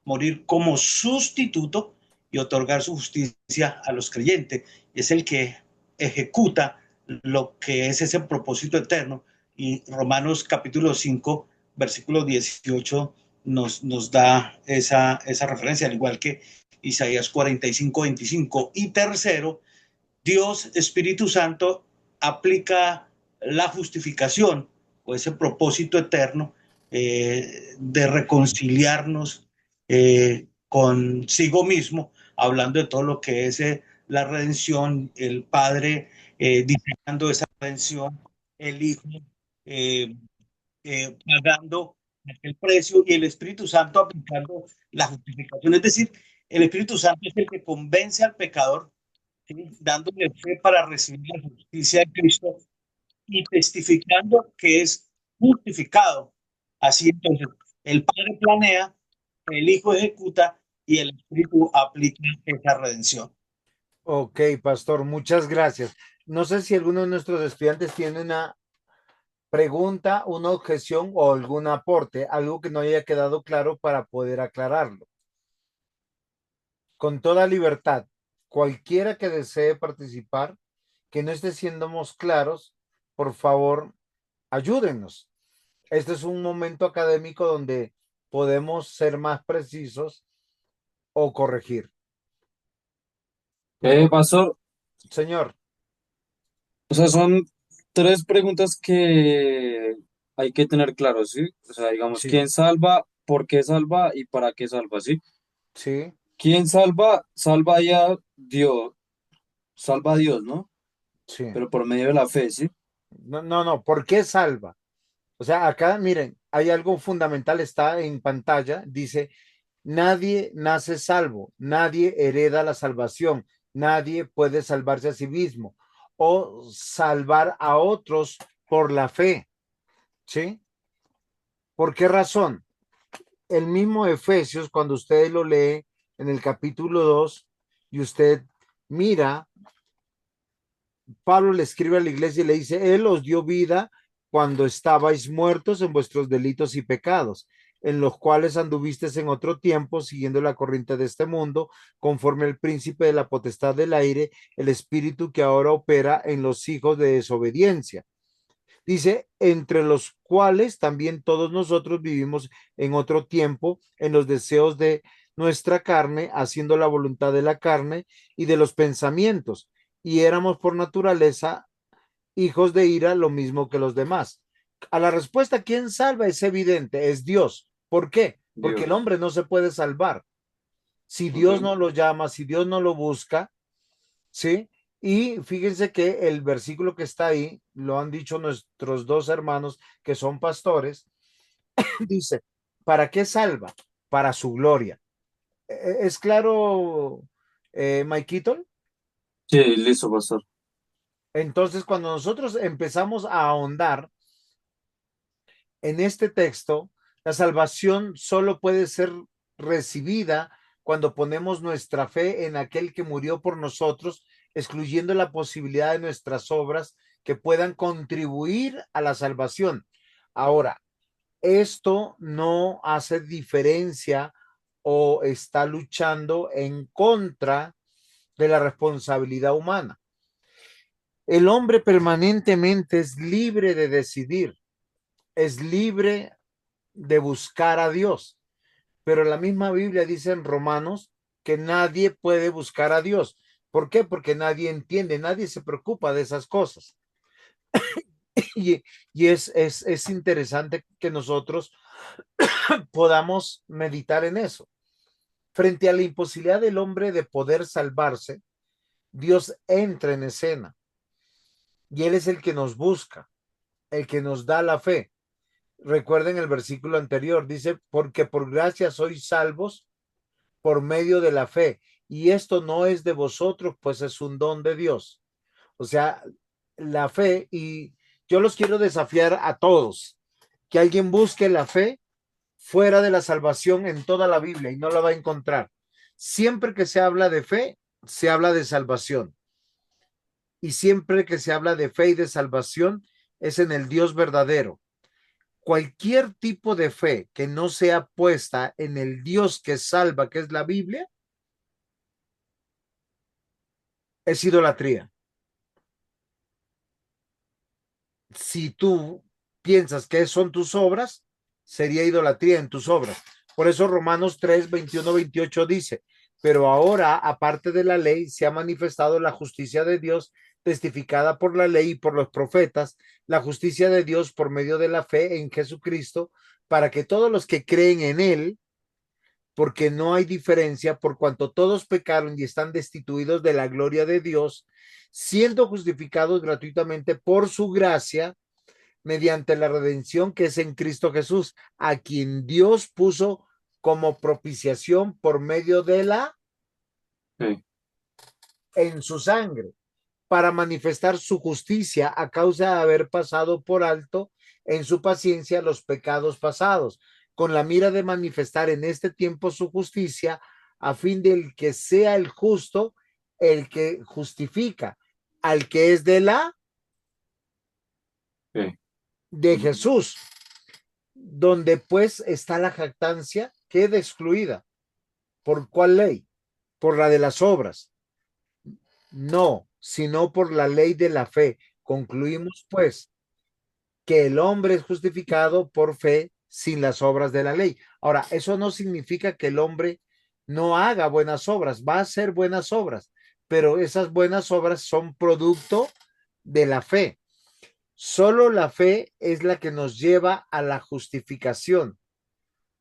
morir como sustituto y otorgar su justicia a los creyentes. Es el que ejecuta lo que es ese propósito eterno. Y Romanos capítulo 5, versículo 18 nos da esa referencia, al igual que Isaías 45, 25. Y tercero, Dios Espíritu Santo aplica la justificación o ese propósito eterno de reconciliarnos consigo mismo, hablando de todo lo que es la redención, el Padre diseñando esa redención, el Hijo eh, pagando el precio y el Espíritu Santo aplicando la justificación. Es decir, el Espíritu Santo es el que convence al pecador, ¿sí?, dándole fe para recibir la justicia de Cristo y testificando que es justificado. Así entonces, el Padre planea, el Hijo ejecuta y el Espíritu aplica esa redención. Ok, pastor, muchas gracias. No sé si alguno de nuestros estudiantes tiene una pregunta, una objeción o algún aporte, algo que no haya quedado claro para poder aclararlo. Con toda libertad, cualquiera que desee participar, que no esté siendo claros, por favor, ayúdennos. Este es un momento académico donde podemos ser más precisos o corregir. Pastor, Señor, o sea, son tres preguntas que hay que tener claro, ¿sí? O sea, digamos, sí, ¿quién salva, por qué salva y para qué salva, ¿sí? sí, ¿Quién salva? Salva ya Dios, salva a Dios, ¿no? sí. Pero por medio de la fe, ¿sí? No, no, no, ¿por qué salva? O sea, acá, miren, hay algo fundamental, está en pantalla, dice, nadie nace salvo, nadie hereda la salvación, nadie puede salvarse a sí mismo o salvar a otros por la fe, ¿sí? ¿Por qué razón? El mismo Efesios, cuando usted lo lee en el capítulo 2 y usted mira, Pablo le escribe a la iglesia y le dice, Él os dio vida cuando estabais muertos en vuestros delitos y pecados, en los cuales anduvisteis en otro tiempo, siguiendo la corriente de este mundo, conforme al príncipe de la potestad del aire, el espíritu que ahora opera en los hijos de desobediencia. Dice, entre los cuales también todos nosotros vivimos en otro tiempo, en los deseos de nuestra carne, haciendo la voluntad de la carne y de los pensamientos, y éramos por naturaleza hijos de ira, lo mismo que los demás. A la respuesta, ¿quién salva? Es evidente, es Dios. ¿Por qué? Porque el Dios. hombre no se puede salvar. Si Dios Ok. no lo llama, si Dios no lo busca, ¿sí? Y fíjense que el versículo que está ahí, lo han dicho nuestros dos hermanos que son pastores, dice, ¿para qué salva? Para su gloria. ¿Es claro, Mike Keaton? Sí, listo, pastor. Entonces, cuando nosotros empezamos a ahondar en este texto, la salvación solo puede ser recibida cuando ponemos nuestra fe en aquel que murió por nosotros, excluyendo la posibilidad de nuestras obras que puedan contribuir a la salvación. Ahora, esto no hace diferencia o está luchando en contra de la responsabilidad humana. El hombre permanentemente es libre de decidir, es libre de buscar a Dios, pero la misma Biblia dice en Romanos que nadie puede buscar a Dios. ¿Por qué? Porque nadie entiende, nadie se preocupa de esas cosas. Y, y es interesante que nosotros podamos meditar en eso. Frente a la imposibilidad del hombre de poder salvarse, Dios entra en escena y Él es el que nos busca, el que nos da la fe. Recuerden el versículo anterior, dice, porque por gracia sois salvos por medio de la fe. Y esto no es de vosotros, pues es un don de Dios. O sea, la fe, y yo los quiero desafiar a todos, que alguien busque la fe fuera de la salvación en toda la Biblia y no la va a encontrar. Siempre que se habla de fe, se habla de salvación. Y siempre que se habla de fe y de salvación, es en el Dios verdadero. Cualquier tipo de fe que no sea puesta en el Dios que salva, que es la Biblia, es idolatría. Si tú piensas que son tus obras, sería idolatría en tus obras. Por eso Romanos 3, 21, 28 dice, pero ahora, aparte de la ley, se ha manifestado la justicia de Dios, testificada por la ley y por los profetas, la justicia de Dios por medio de la fe en Jesucristo, para que todos los que creen en él, porque no hay diferencia, por cuanto todos pecaron y están destituidos de la gloria de Dios, siendo justificados gratuitamente por su gracia, mediante la redención que es en Cristo Jesús, a quien Dios puso como propiciación por medio de la Sí, en su sangre, para manifestar su justicia a causa de haber pasado por alto en su paciencia los pecados pasados, con la mira de manifestar en este tiempo su justicia, a fin del que sea el justo el que justifica al que es de la sí. de Jesús, donde pues está la jactancia, queda excluida. ¿Por cuál ley? Por la de las obras. No, sino por la ley de la fe. Concluimos pues que el hombre es justificado por fe sin las obras de la ley. Ahora, eso no significa que el hombre no haga buenas obras, va a hacer buenas obras, pero esas buenas obras son producto de la fe. Solo la fe es la que nos lleva a la justificación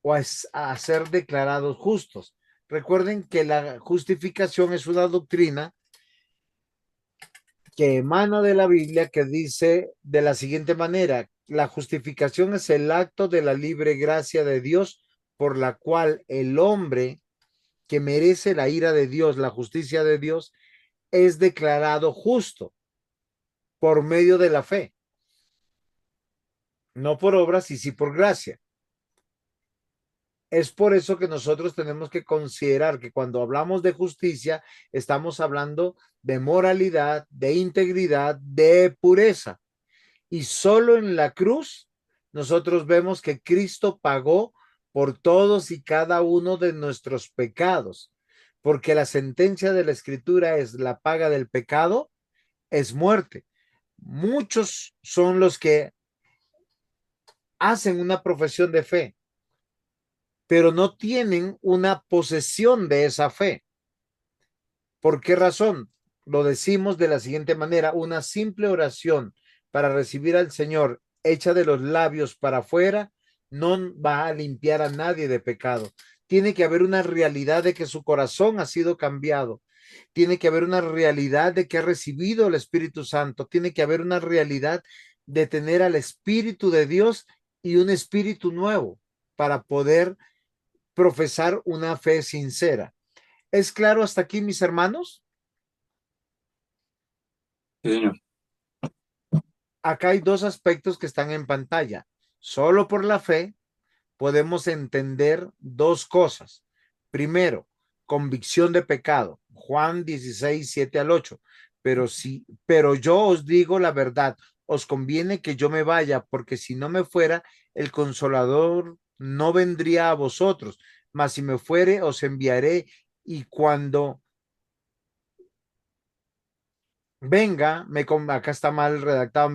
o a ser declarados justos. Recuerden que la justificación es una doctrina que emana de la Biblia, que dice de la siguiente manera: la justificación es el acto de la libre gracia de Dios por la cual el hombre que merece la ira de Dios, la justicia de Dios, es declarado justo por medio de la fe, no por obras y sí por gracia. Es por eso que nosotros tenemos que considerar que cuando hablamos de justicia, estamos hablando de moralidad, de integridad, de pureza. Y solo en la cruz nosotros vemos que Cristo pagó por todos y cada uno de nuestros pecados, porque la sentencia de la Escritura es: la paga del pecado es muerte. Muchos son los que hacen una profesión de fe, pero no tienen una posesión de esa fe. ¿Por qué razón? Lo decimos de la siguiente manera: una simple oración para recibir al Señor hecha de los labios para afuera no va a limpiar a nadie de pecado. Tiene que haber una realidad de que su corazón ha sido cambiado. Tiene que haber una realidad de que ha recibido el Espíritu Santo. Tiene que haber una realidad de tener al Espíritu de Dios y un espíritu nuevo para poder profesar una fe sincera. ¿Es claro hasta aquí, mis hermanos? Sí, señor. Acá hay dos aspectos que están en pantalla. Solo por la fe podemos entender dos cosas. Primero, convicción de pecado. Juan 16, 7 al 8. Pero yo os digo la verdad, os conviene que yo me vaya, porque si no me fuera, el Consolador no vendría a vosotros, mas si me fuere, os enviaré, y cuando venga, acá está mal redactado,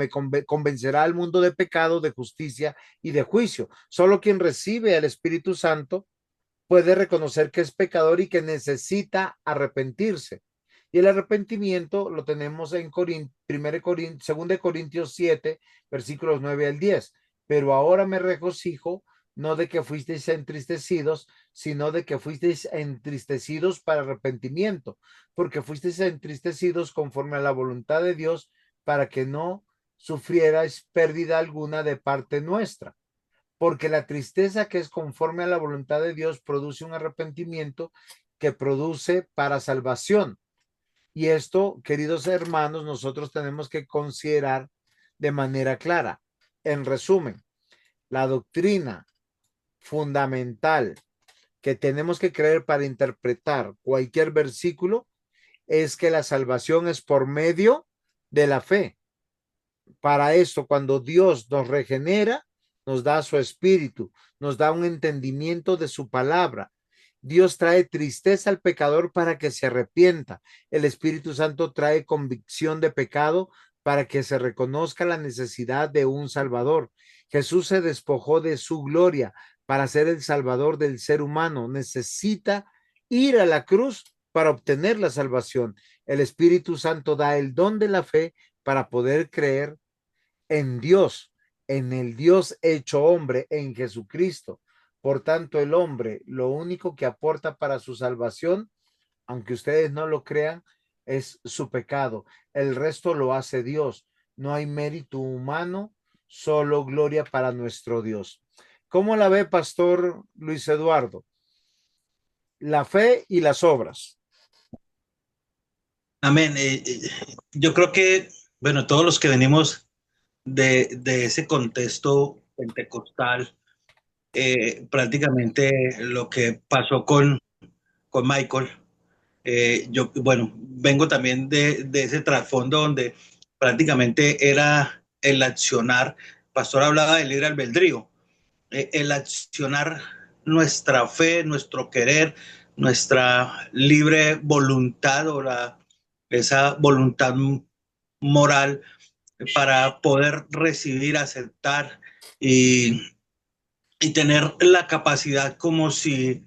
convencerá al mundo de pecado, de justicia y de juicio. Solo quien recibe al Espíritu Santo puede reconocer que es pecador y que necesita arrepentirse. Y el arrepentimiento lo tenemos en 2 Corintios 7, versículos 9 al 10. Pero ahora me regocijo, no de que fuisteis entristecidos, sino de que fuisteis entristecidos para arrepentimiento, porque fuisteis entristecidos conforme a la voluntad de Dios, para que no sufrierais pérdida alguna de parte nuestra, porque la tristeza que es conforme a la voluntad de Dios produce un arrepentimiento que produce para salvación. Y esto, queridos hermanos, nosotros tenemos que considerar de manera clara. En resumen, la doctrina fundamental que tenemos que creer para interpretar cualquier versículo es que la salvación es por medio de la fe. Para esto, cuando Dios nos regenera, nos da su espíritu, nos da un entendimiento de su palabra. Dios trae tristeza al pecador para que se arrepienta. El Espíritu Santo trae convicción de pecado para que se reconozca la necesidad de un Salvador. Jesús se despojó de su gloria para ser el Salvador del ser humano. Necesita ir a la cruz para obtener la salvación. El Espíritu Santo da el don de la fe para poder creer en Dios, en el Dios hecho hombre, en Jesucristo. Por tanto, el hombre, lo único que aporta para su salvación, aunque ustedes no lo crean, es su pecado. El resto lo hace Dios. No hay mérito humano, solo gloria para nuestro Dios. ¿Cómo la ve, Pastor Luis Eduardo? La fe y las obras. Amén. Yo creo que, bueno, todos los que venimos de ese contexto pentecostal, prácticamente lo que pasó con Michael, yo, bueno, vengo también de ese trasfondo donde prácticamente era el accionar. El pastor hablaba del libre albedrío, el accionar nuestra fe, nuestro querer, nuestra libre voluntad o esa voluntad moral para poder recibir, aceptar y, y tener la capacidad como si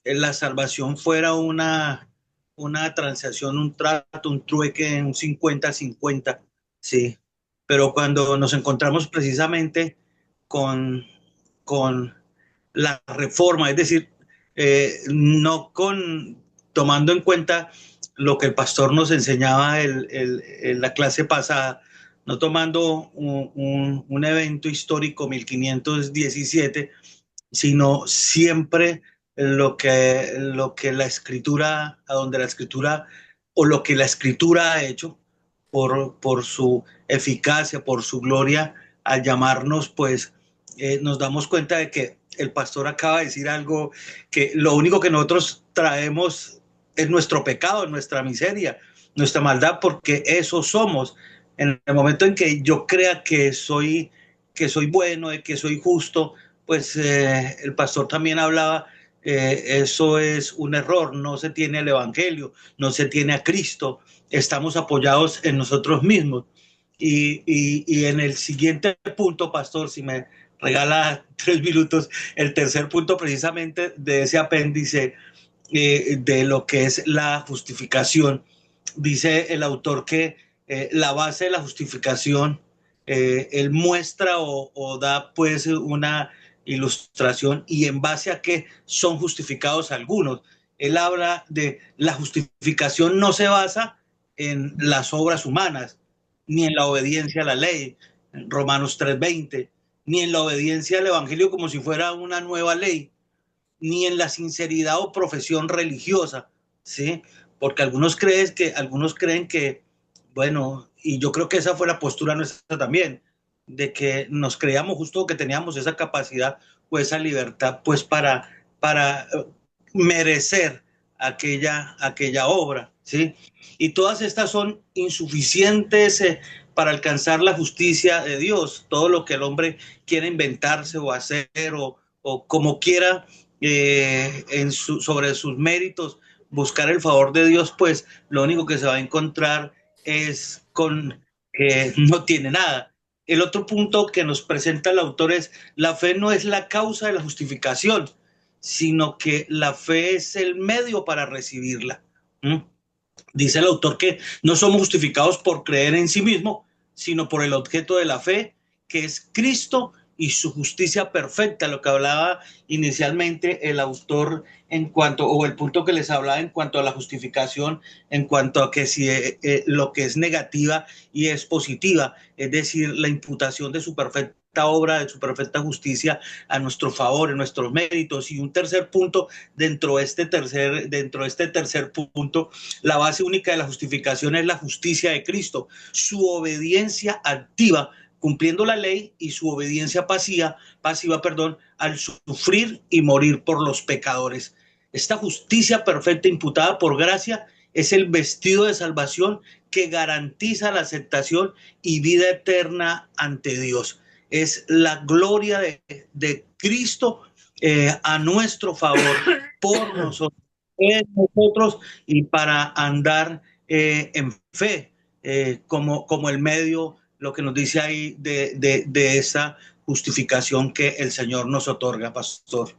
la salvación fuera una transacción, un trato, un trueque, un 50-50, sí. Pero cuando nos encontramos precisamente con, con la reforma, es decir, no con tomando en cuenta lo que el pastor nos enseñaba en la clase pasada, no tomando un evento histórico 1517, sino siempre lo que la escritura, a donde la escritura o lo que la escritura ha hecho por su eficacia, por su gloria, al llamarnos, pues nos damos cuenta de que el pastor acaba de decir algo, que lo único que nosotros traemos es nuestro pecado, nuestra miseria, nuestra maldad, porque eso somos. En el momento en que yo crea que soy bueno, de que soy justo, pues el pastor también hablaba, eso es un error, no se tiene el evangelio, no se tiene a Cristo, estamos apoyados en nosotros mismos. Y en el siguiente punto, pastor, si me regala 3 minutos, el tercer punto precisamente de ese apéndice de lo que es la justificación, dice el autor que la base de la justificación, él muestra o da pues una ilustración y en base a qué son justificados algunos. Él habla de la justificación no se basa en las obras humanas, ni en la obediencia a la ley, Romanos 3:20, ni en la obediencia al evangelio como si fuera una nueva ley, ni en la sinceridad o profesión religiosa, ¿sí? Porque algunos creen que, bueno, y yo creo que esa fue la postura nuestra también, de que nos creíamos justo que teníamos esa capacidad o esa libertad, pues para merecer aquella obra, ¿sí? Y todas estas son insuficientes para alcanzar la justicia de Dios. Todo lo que el hombre quiere inventarse o hacer o como quiera sobre sus méritos, buscar el favor de Dios, pues lo único que se va a encontrar es con que no tiene nada. El otro punto que nos presenta el autor es: la fe no es la causa de la justificación, sino que la fe es el medio para recibirla. Dice el autor que no somos justificados por creer en sí mismo, sino por el objeto de la fe, que es Cristo y su justicia perfecta, lo que hablaba inicialmente el autor en cuanto, o el punto que les hablaba en cuanto a la justificación, en cuanto a que si lo que es negativa y es positiva, es decir, la imputación de su perfecta obra, de su perfecta justicia a nuestro favor, en nuestros méritos. Y un tercer punto, dentro de este tercer punto, la base única de la justificación es la justicia de Cristo, su obediencia activa, cumpliendo la ley, y su obediencia pasiva, al sufrir y morir por los pecadores. Esta justicia perfecta imputada por gracia es el vestido de salvación que garantiza la aceptación y vida eterna ante Dios. es la gloria de Cristo a nuestro favor, por nosotros, en nosotros y para andar en fe, como el medio, lo que nos dice ahí de esa justificación que el Señor nos otorga, pastor.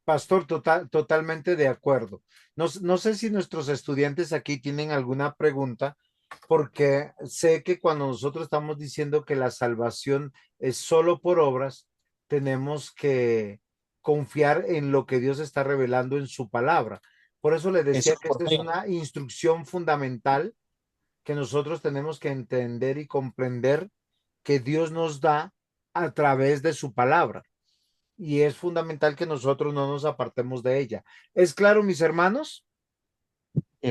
Pastor, totalmente de acuerdo. No sé si nuestros estudiantes aquí tienen alguna pregunta, porque sé que cuando nosotros estamos diciendo que la salvación es solo por obras, tenemos que confiar en lo que Dios está revelando en su palabra. Por eso le decía Eso que por esta es fe. una instrucción fundamental que nosotros tenemos que entender y comprender que Dios nos da a través de su palabra. Y es fundamental que nosotros no nos apartemos de ella. ¿Es claro, mis hermanos?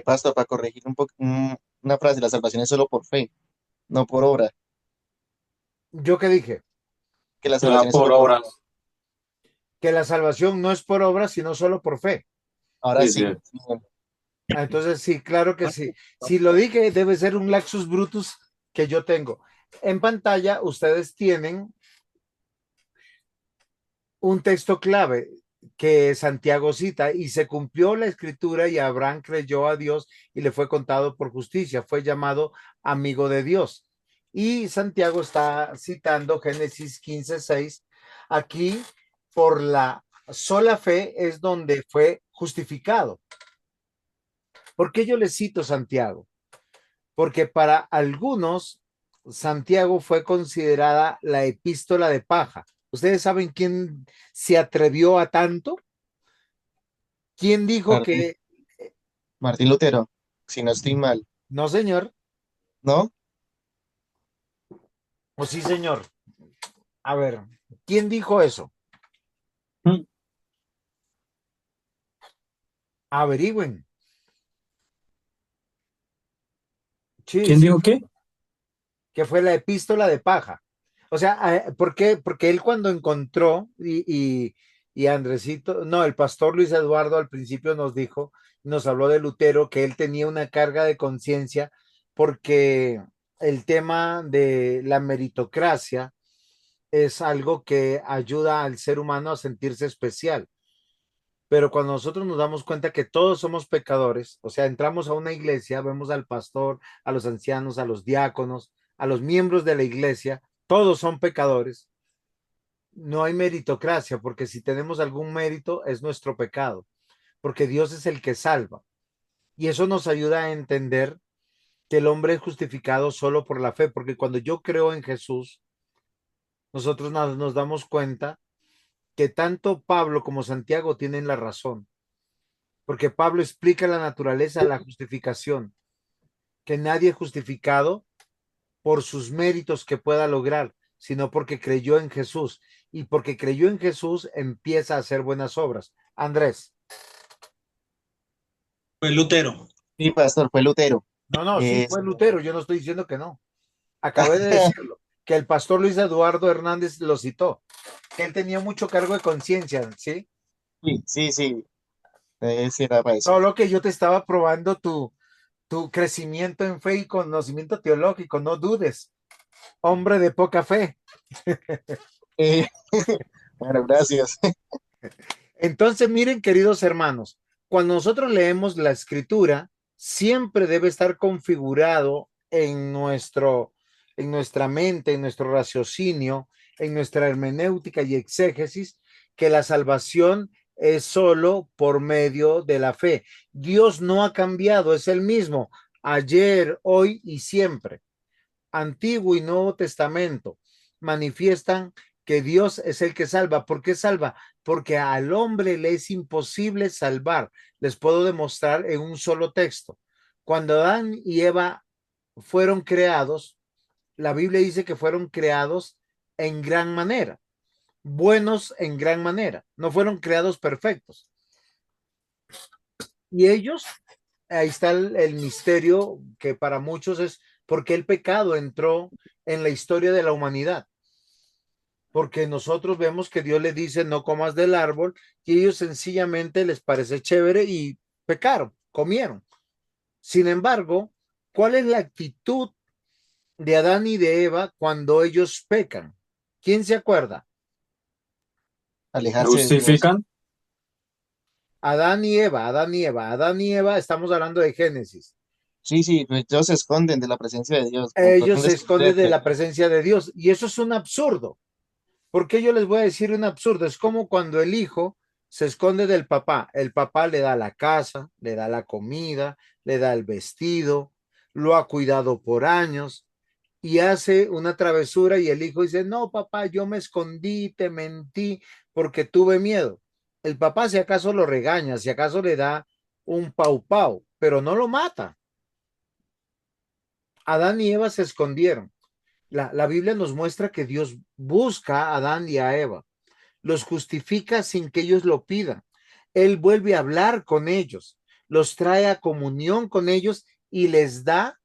Pastor, para corregir un poco una frase, la salvación es solo por fe, no por obra, ¿Yo qué dije? que la Ah, salvación es por solo por fe. obras. Que la salvación no es por obra, sino solo por fe. Ahora Sí, sí. sí. Entonces, sí, claro que sí. Si lo dije, debe ser un laxus brutus que yo tengo. En pantalla, ustedes tienen un texto clave que Santiago cita: y se cumplió la escritura y Abraham creyó a Dios y le fue contado por justicia, fue llamado amigo de Dios. Y Santiago está citando Génesis 15:6. Aquí, por la sola fe es donde fue justificado. ¿Por qué yo le cito Santiago? Porque para algunos Santiago fue considerada la epístola de paja. ¿Ustedes saben quién se atrevió a tanto? ¿Quién dijo Martín, que Martín Lutero, si no estoy mal, no, señor? ¿no? ¿O sí, señor? A ver, ¿quién dijo eso? Mm. Averigüen. Sí, ¿Quién sí, dijo qué? que fue la epístola de paja. O sea, ¿por qué? Porque él cuando encontró y Andresito, no, el pastor Luis Eduardo al principio nos dijo, nos habló de Lutero, que él tenía una carga de conciencia porque el tema de la meritocracia es algo que ayuda al ser humano a sentirse especial. Pero cuando nosotros nos damos cuenta que todos somos pecadores, o sea, entramos a una iglesia, vemos al pastor, a los ancianos, a los diáconos, a los miembros de la iglesia, todos son pecadores. No hay meritocracia, porque si tenemos algún mérito es nuestro pecado, porque Dios es el que salva. Y eso nos ayuda a entender que el hombre es justificado solo por la fe, porque cuando yo creo en Jesús, nosotros nos damos cuenta que tanto Pablo como Santiago tienen la razón, porque Pablo explica la naturaleza de la justificación, que nadie es justificado por sus méritos que pueda lograr, sino porque creyó en Jesús. Y porque creyó en Jesús empieza a hacer buenas obras. Andrés. Fue Lutero. Sí, pastor, fue Lutero. No, sí, Es, fue Lutero, yo no estoy diciendo que no. Acabé de decirlo, que el pastor Luis Eduardo Hernández lo citó, que él tenía mucho cargo de conciencia, ¿sí? sí, sí, sí, sí era para eso. Solo que yo te estaba probando tu crecimiento en fe y conocimiento teológico, no dudes, hombre de poca fe. Eh, bueno, gracias. Entonces, miren, queridos hermanos, cuando nosotros leemos la escritura, siempre debe estar configurado en nuestra mente, en nuestro raciocinio, en nuestra hermenéutica y exégesis, que la salvación es solo por medio de la fe. Dios no ha cambiado, es el mismo, ayer, hoy y siempre. Antiguo y Nuevo Testamento manifiestan que Dios es el que salva. ¿Por qué salva? Porque al hombre le es imposible salvar. Les puedo demostrar en un solo texto. Cuando Adán y Eva fueron creados, la Biblia dice que fueron creados en gran manera, buenos en gran manera. No fueron creados perfectos. Y ellos, ahí está el misterio que para muchos es por qué el pecado entró en la historia de la humanidad. Porque nosotros vemos que Dios le dice no comas del árbol y ellos sencillamente les parece chévere y pecaron, comieron. Sin embargo, ¿cuál es la actitud de Adán y de Eva cuando ellos pecan? ¿Quién se acuerda? Alejarse de Dios. Justifican. Adán y Eva, Adán y Eva, Adán y Eva, estamos hablando de Génesis. Sí, sí, pues ellos se esconden de la presencia de Dios, Ellos tratan de se esconden de esconderse. la presencia de Dios y eso es un absurdo. ¿Por qué yo les voy a decir un absurdo? Es como cuando el hijo se esconde del papá. El papá le da la casa, le da la comida, le da el vestido, lo ha cuidado por años y hace una travesura y el hijo dice, no, papá, yo me escondí, te mentí porque tuve miedo. El papá si acaso lo regaña, si acaso le da un pau pau, pero no lo mata. Adán y Eva se escondieron. La Biblia nos muestra que Dios busca a Adán y a Eva, los justifica sin que ellos lo pidan. Él vuelve a hablar con ellos, los trae a comunión con ellos y les da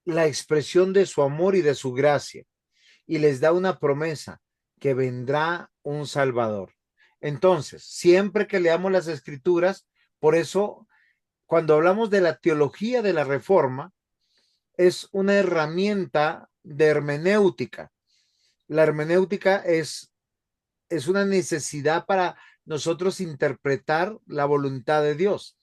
la expresión de su amor y de su gracia. Y les da una promesa, que vendrá un Salvador. Entonces, siempre que leamos las escrituras, por eso, cuando hablamos de la teología de la Reforma, es una herramienta de hermenéutica. La hermenéutica es una necesidad para nosotros interpretar la voluntad de Dios.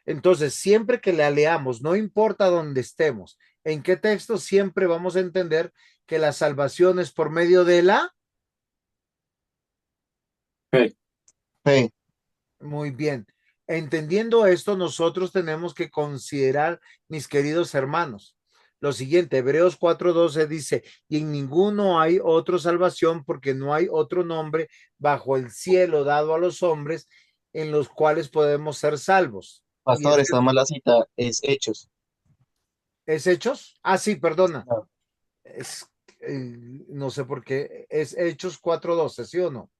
Entonces, siempre que la leamos, no importa dónde estemos, en qué texto, siempre vamos a entender que la salvación es por medio de la... Fe. Fe. Muy bien. Entendiendo esto, nosotros tenemos que considerar, mis queridos hermanos, lo siguiente, Hebreos 4:12 dice, y en ninguno hay otra salvación porque no hay otro nombre bajo el cielo dado a los hombres en los cuales podemos ser salvos. Y Pastor, está mal la cita, es Hechos. ¿es Hechos? Ah, sí, Sí, perdona. señor. Es, no sé por qué. Es Hechos 4:12, ¿sí o no?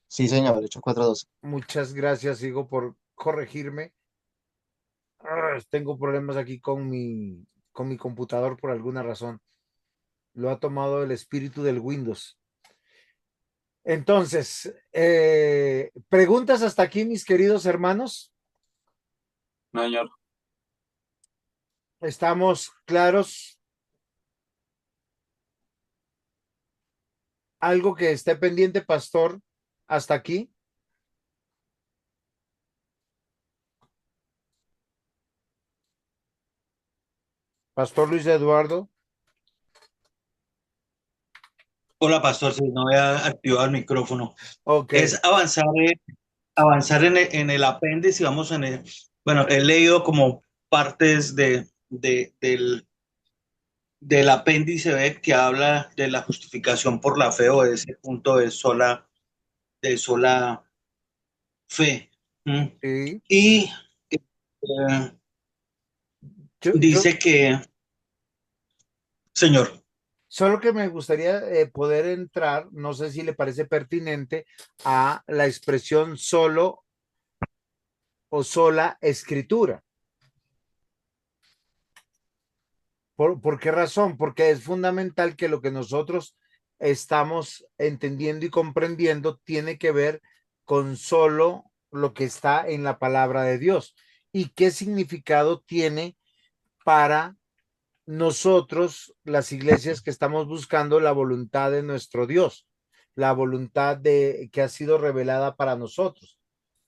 Sí, señor, Hechos 4:12. Muchas gracias, Higo, por corregirme. Tengo problemas aquí con mi computador por alguna razón. Lo ha tomado el espíritu del Windows. Entonces, preguntas hasta aquí, mis queridos hermanos. No, señor. ¿Estamos claros? ¿Algo que esté pendiente, pastor, hasta aquí? Pastor Luis Eduardo. Hola, pastor, si no había activado el micrófono. Ok, Es avanzar en el apéndice, vamos en el, bueno, he leído como partes del apéndice B que habla de la justificación por la fe o de ese punto de sola fe. ¿Mm? sí. Y eh, Yo dice que, señor, solo que me gustaría poder entrar, no sé si le parece pertinente, a la expresión solo o sola escritura. ¿Por qué razón? Porque es fundamental que lo que nosotros estamos entendiendo y comprendiendo tiene que ver con solo lo que está en la palabra de Dios y qué significado tiene para nosotros, las iglesias que estamos buscando la voluntad de nuestro Dios, la voluntad de que ha sido revelada para nosotros,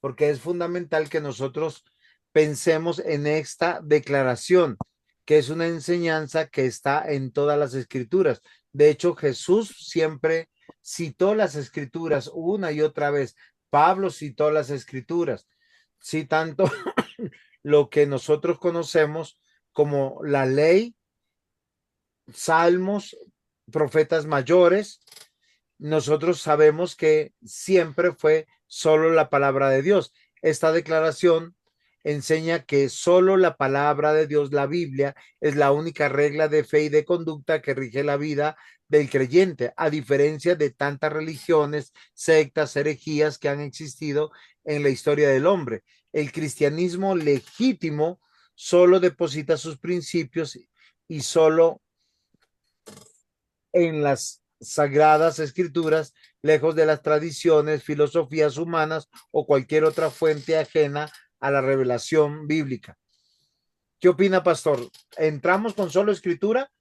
porque es fundamental que nosotros pensemos en esta declaración, que es una enseñanza que está en todas las escrituras. De hecho, Jesús siempre citó las escrituras una y otra vez. Pablo citó las escrituras. Sí, tanto lo que nosotros conocemos como la ley, salmos, profetas mayores, nosotros sabemos que siempre fue solo la palabra de Dios. Esta declaración enseña que solo la palabra de Dios, la Biblia, es la única regla de fe y de conducta que rige la vida del creyente, a diferencia de tantas religiones, sectas, herejías que han existido en la historia del hombre. El cristianismo legítimo solo deposita sus principios y solo en las sagradas escrituras, lejos de las tradiciones, filosofías humanas o cualquier otra fuente ajena a la revelación bíblica. ¿Qué opina, pastor? ¿Entramos con solo escritura?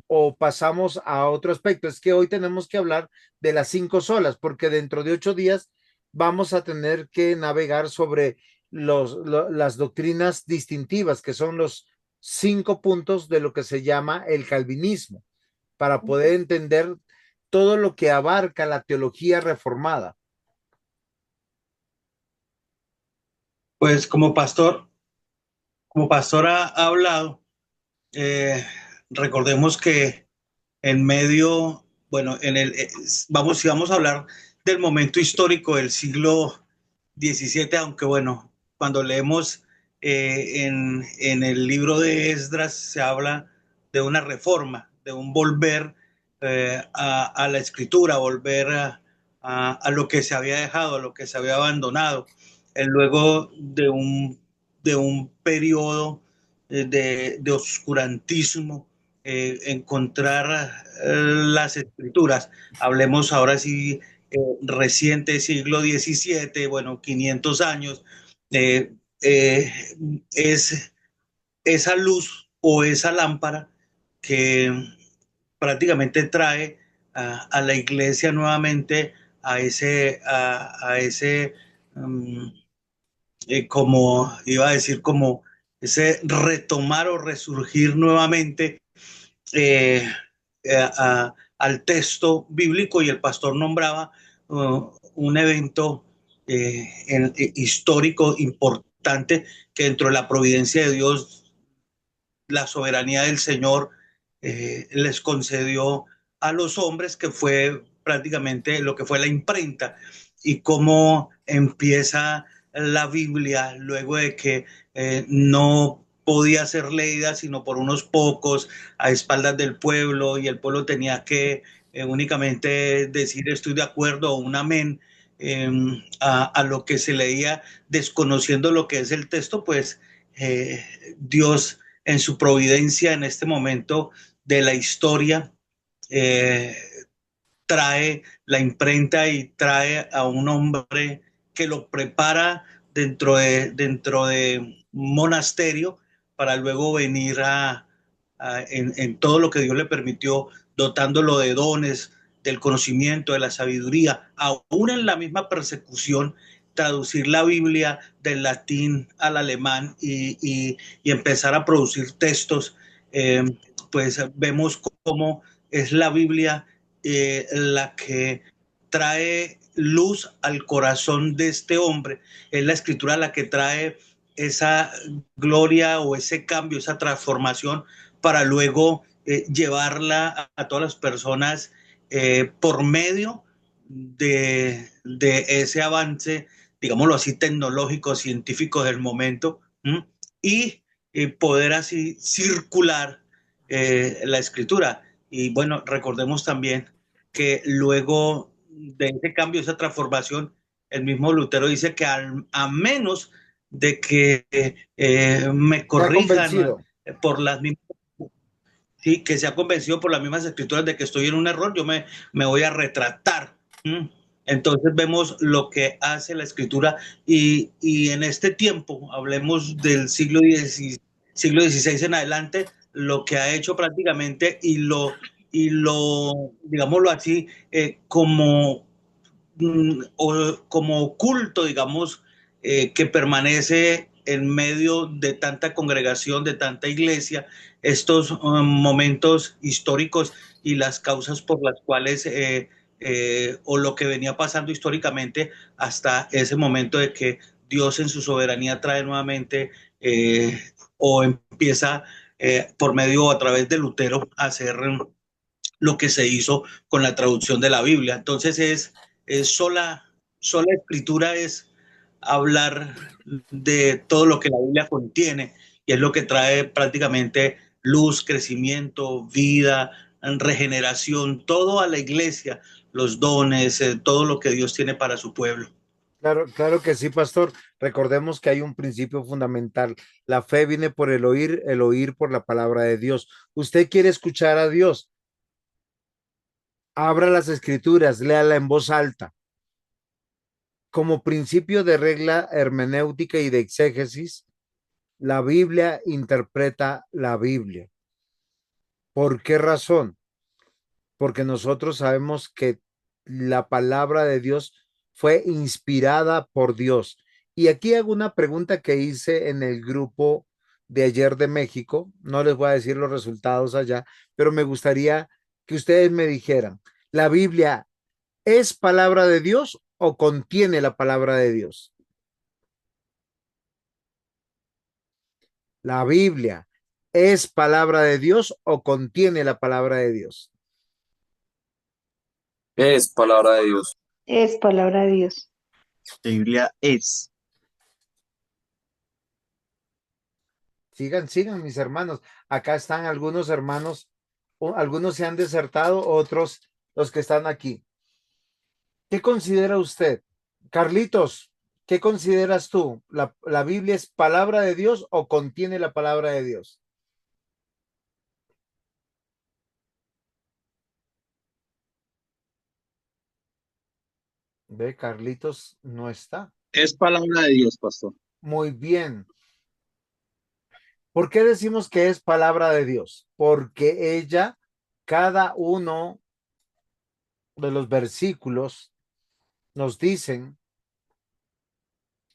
o pasamos a otro aspecto? Es que hoy tenemos que hablar de las 5 solas, porque dentro de 8 días vamos a tener que navegar sobre las doctrinas distintivas, que son los 5 puntos de lo que se llama el calvinismo, para poder entender todo lo que abarca la teología reformada. Pues como pastor ha hablado, eh, recordemos que en medio, bueno, si vamos a hablar del momento histórico del siglo XVII, aunque bueno, cuando leemos en el libro de Esdras se habla de una reforma, de un volver a la escritura, volver a lo que se había dejado, a lo que se había abandonado, luego de un periodo de oscurantismo, encontrar las escrituras. Hablemos ahora sí, reciente siglo XVII, bueno, 500 años, eh, eh, es esa luz o esa lámpara que prácticamente trae a la iglesia nuevamente a ese como iba a decir, como ese retomar o resurgir nuevamente eh, al texto bíblico, y el pastor nombraba un evento histórico importante que dentro de la providencia de Dios, la soberanía del Señor les concedió a los hombres, que fue prácticamente lo que fue la imprenta, y cómo empieza la Biblia luego de que no podía ser leída sino por unos pocos a espaldas del pueblo, y el pueblo tenía que únicamente decir estoy de acuerdo o un amén eh, a lo que se leía, desconociendo lo que es el texto. Pues Dios en su providencia en este momento de la historia eh, trae la imprenta y trae a un hombre que lo prepara dentro de un monasterio para luego venir en todo lo que Dios le permitió, dotándolo de dones, del conocimiento, de la sabiduría, aún en la misma persecución, traducir la Biblia del latín al alemán y empezar a producir textos. eh, pues vemos cómo es la Biblia la que trae luz al corazón de este hombre, es la escritura la que trae esa gloria o ese cambio, esa transformación, para luego llevarla a todas las personas por medio de ese avance, digámoslo así, tecnológico, científico del momento, y poder así circular la escritura. Y bueno, recordemos también que luego de ese cambio, esa transformación, el mismo Lutero dice que a menos de que me ¿Te ha corrijan convencido? por las mismas, sí, que se ha convencido por las mismas escrituras de que estoy en un error, yo me voy a retratar. Entonces vemos lo que hace la escritura, y en este tiempo, hablemos del siglo XVI en adelante, lo que ha hecho prácticamente, digámoslo así, como oculto, digamos, que permanece en medio de tanta congregación, de tanta iglesia, estos momentos históricos y las causas por las cuales, o lo que venía pasando históricamente hasta ese momento de que Dios en su soberanía trae nuevamente o empieza por medio o a través de Lutero a hacer lo que se hizo con la traducción de la Biblia. Entonces es sola escritura, es hablar de todo lo que la Biblia contiene, y es lo que trae prácticamente luz, crecimiento, vida, regeneración, todo a la iglesia, los dones, todo lo que Dios tiene para su pueblo. Claro, claro que sí, pastor. Recordemos que hay un principio fundamental. La fe viene por el oír por la palabra de Dios. Usted quiere escuchar a Dios, abra las escrituras, léala en voz alta. Como principio de regla hermenéutica y de exégesis, la Biblia interpreta la Biblia. ¿Por qué razón? Porque nosotros sabemos que la palabra de Dios fue inspirada por Dios. Y aquí hago una pregunta que hice en el grupo de ayer de México. No les voy a decir los resultados allá, pero me gustaría que ustedes me dijeran, ¿la Biblia es palabra de Dios o contiene la palabra de Dios? ¿La Biblia es palabra de Dios o contiene la palabra de Dios? Es palabra de Dios. Es palabra de Dios. La Biblia es. Sigan, mis hermanos. Acá están algunos hermanos, algunos se han desertado, otros los que están aquí. ¿Qué considera usted? Carlitos, ¿qué consideras tú? ¿La Biblia es palabra de Dios o contiene la palabra de Dios? Ve, Carlitos no está. Es palabra de Dios, pastor. Muy bien. ¿Por qué decimos que es palabra de Dios? Porque ella, cada uno de los versículos nos dicen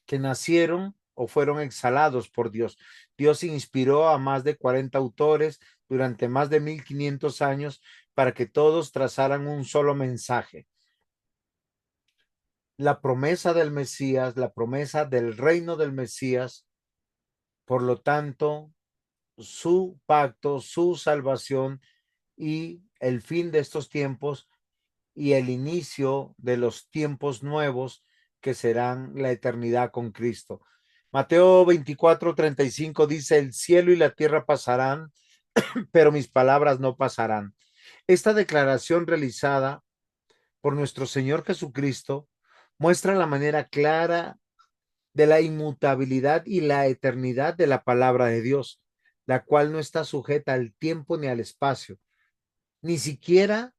que nacieron o fueron exhalados por Dios. Dios inspiró a más de 40 autores durante más de 1500 años para que todos trazaran un solo mensaje. La promesa del Mesías, la promesa del reino del Mesías, por lo tanto, su pacto, su salvación y el fin de estos tiempos y el inicio de los tiempos nuevos que serán la eternidad con Cristo. Mateo 24:35 dice, el cielo y la tierra pasarán, pero mis palabras no pasarán. Esta declaración realizada por nuestro Señor Jesucristo muestra la manera clara de la inmutabilidad y la eternidad de la palabra de Dios, la cual no está sujeta al tiempo ni al espacio, ni siquiera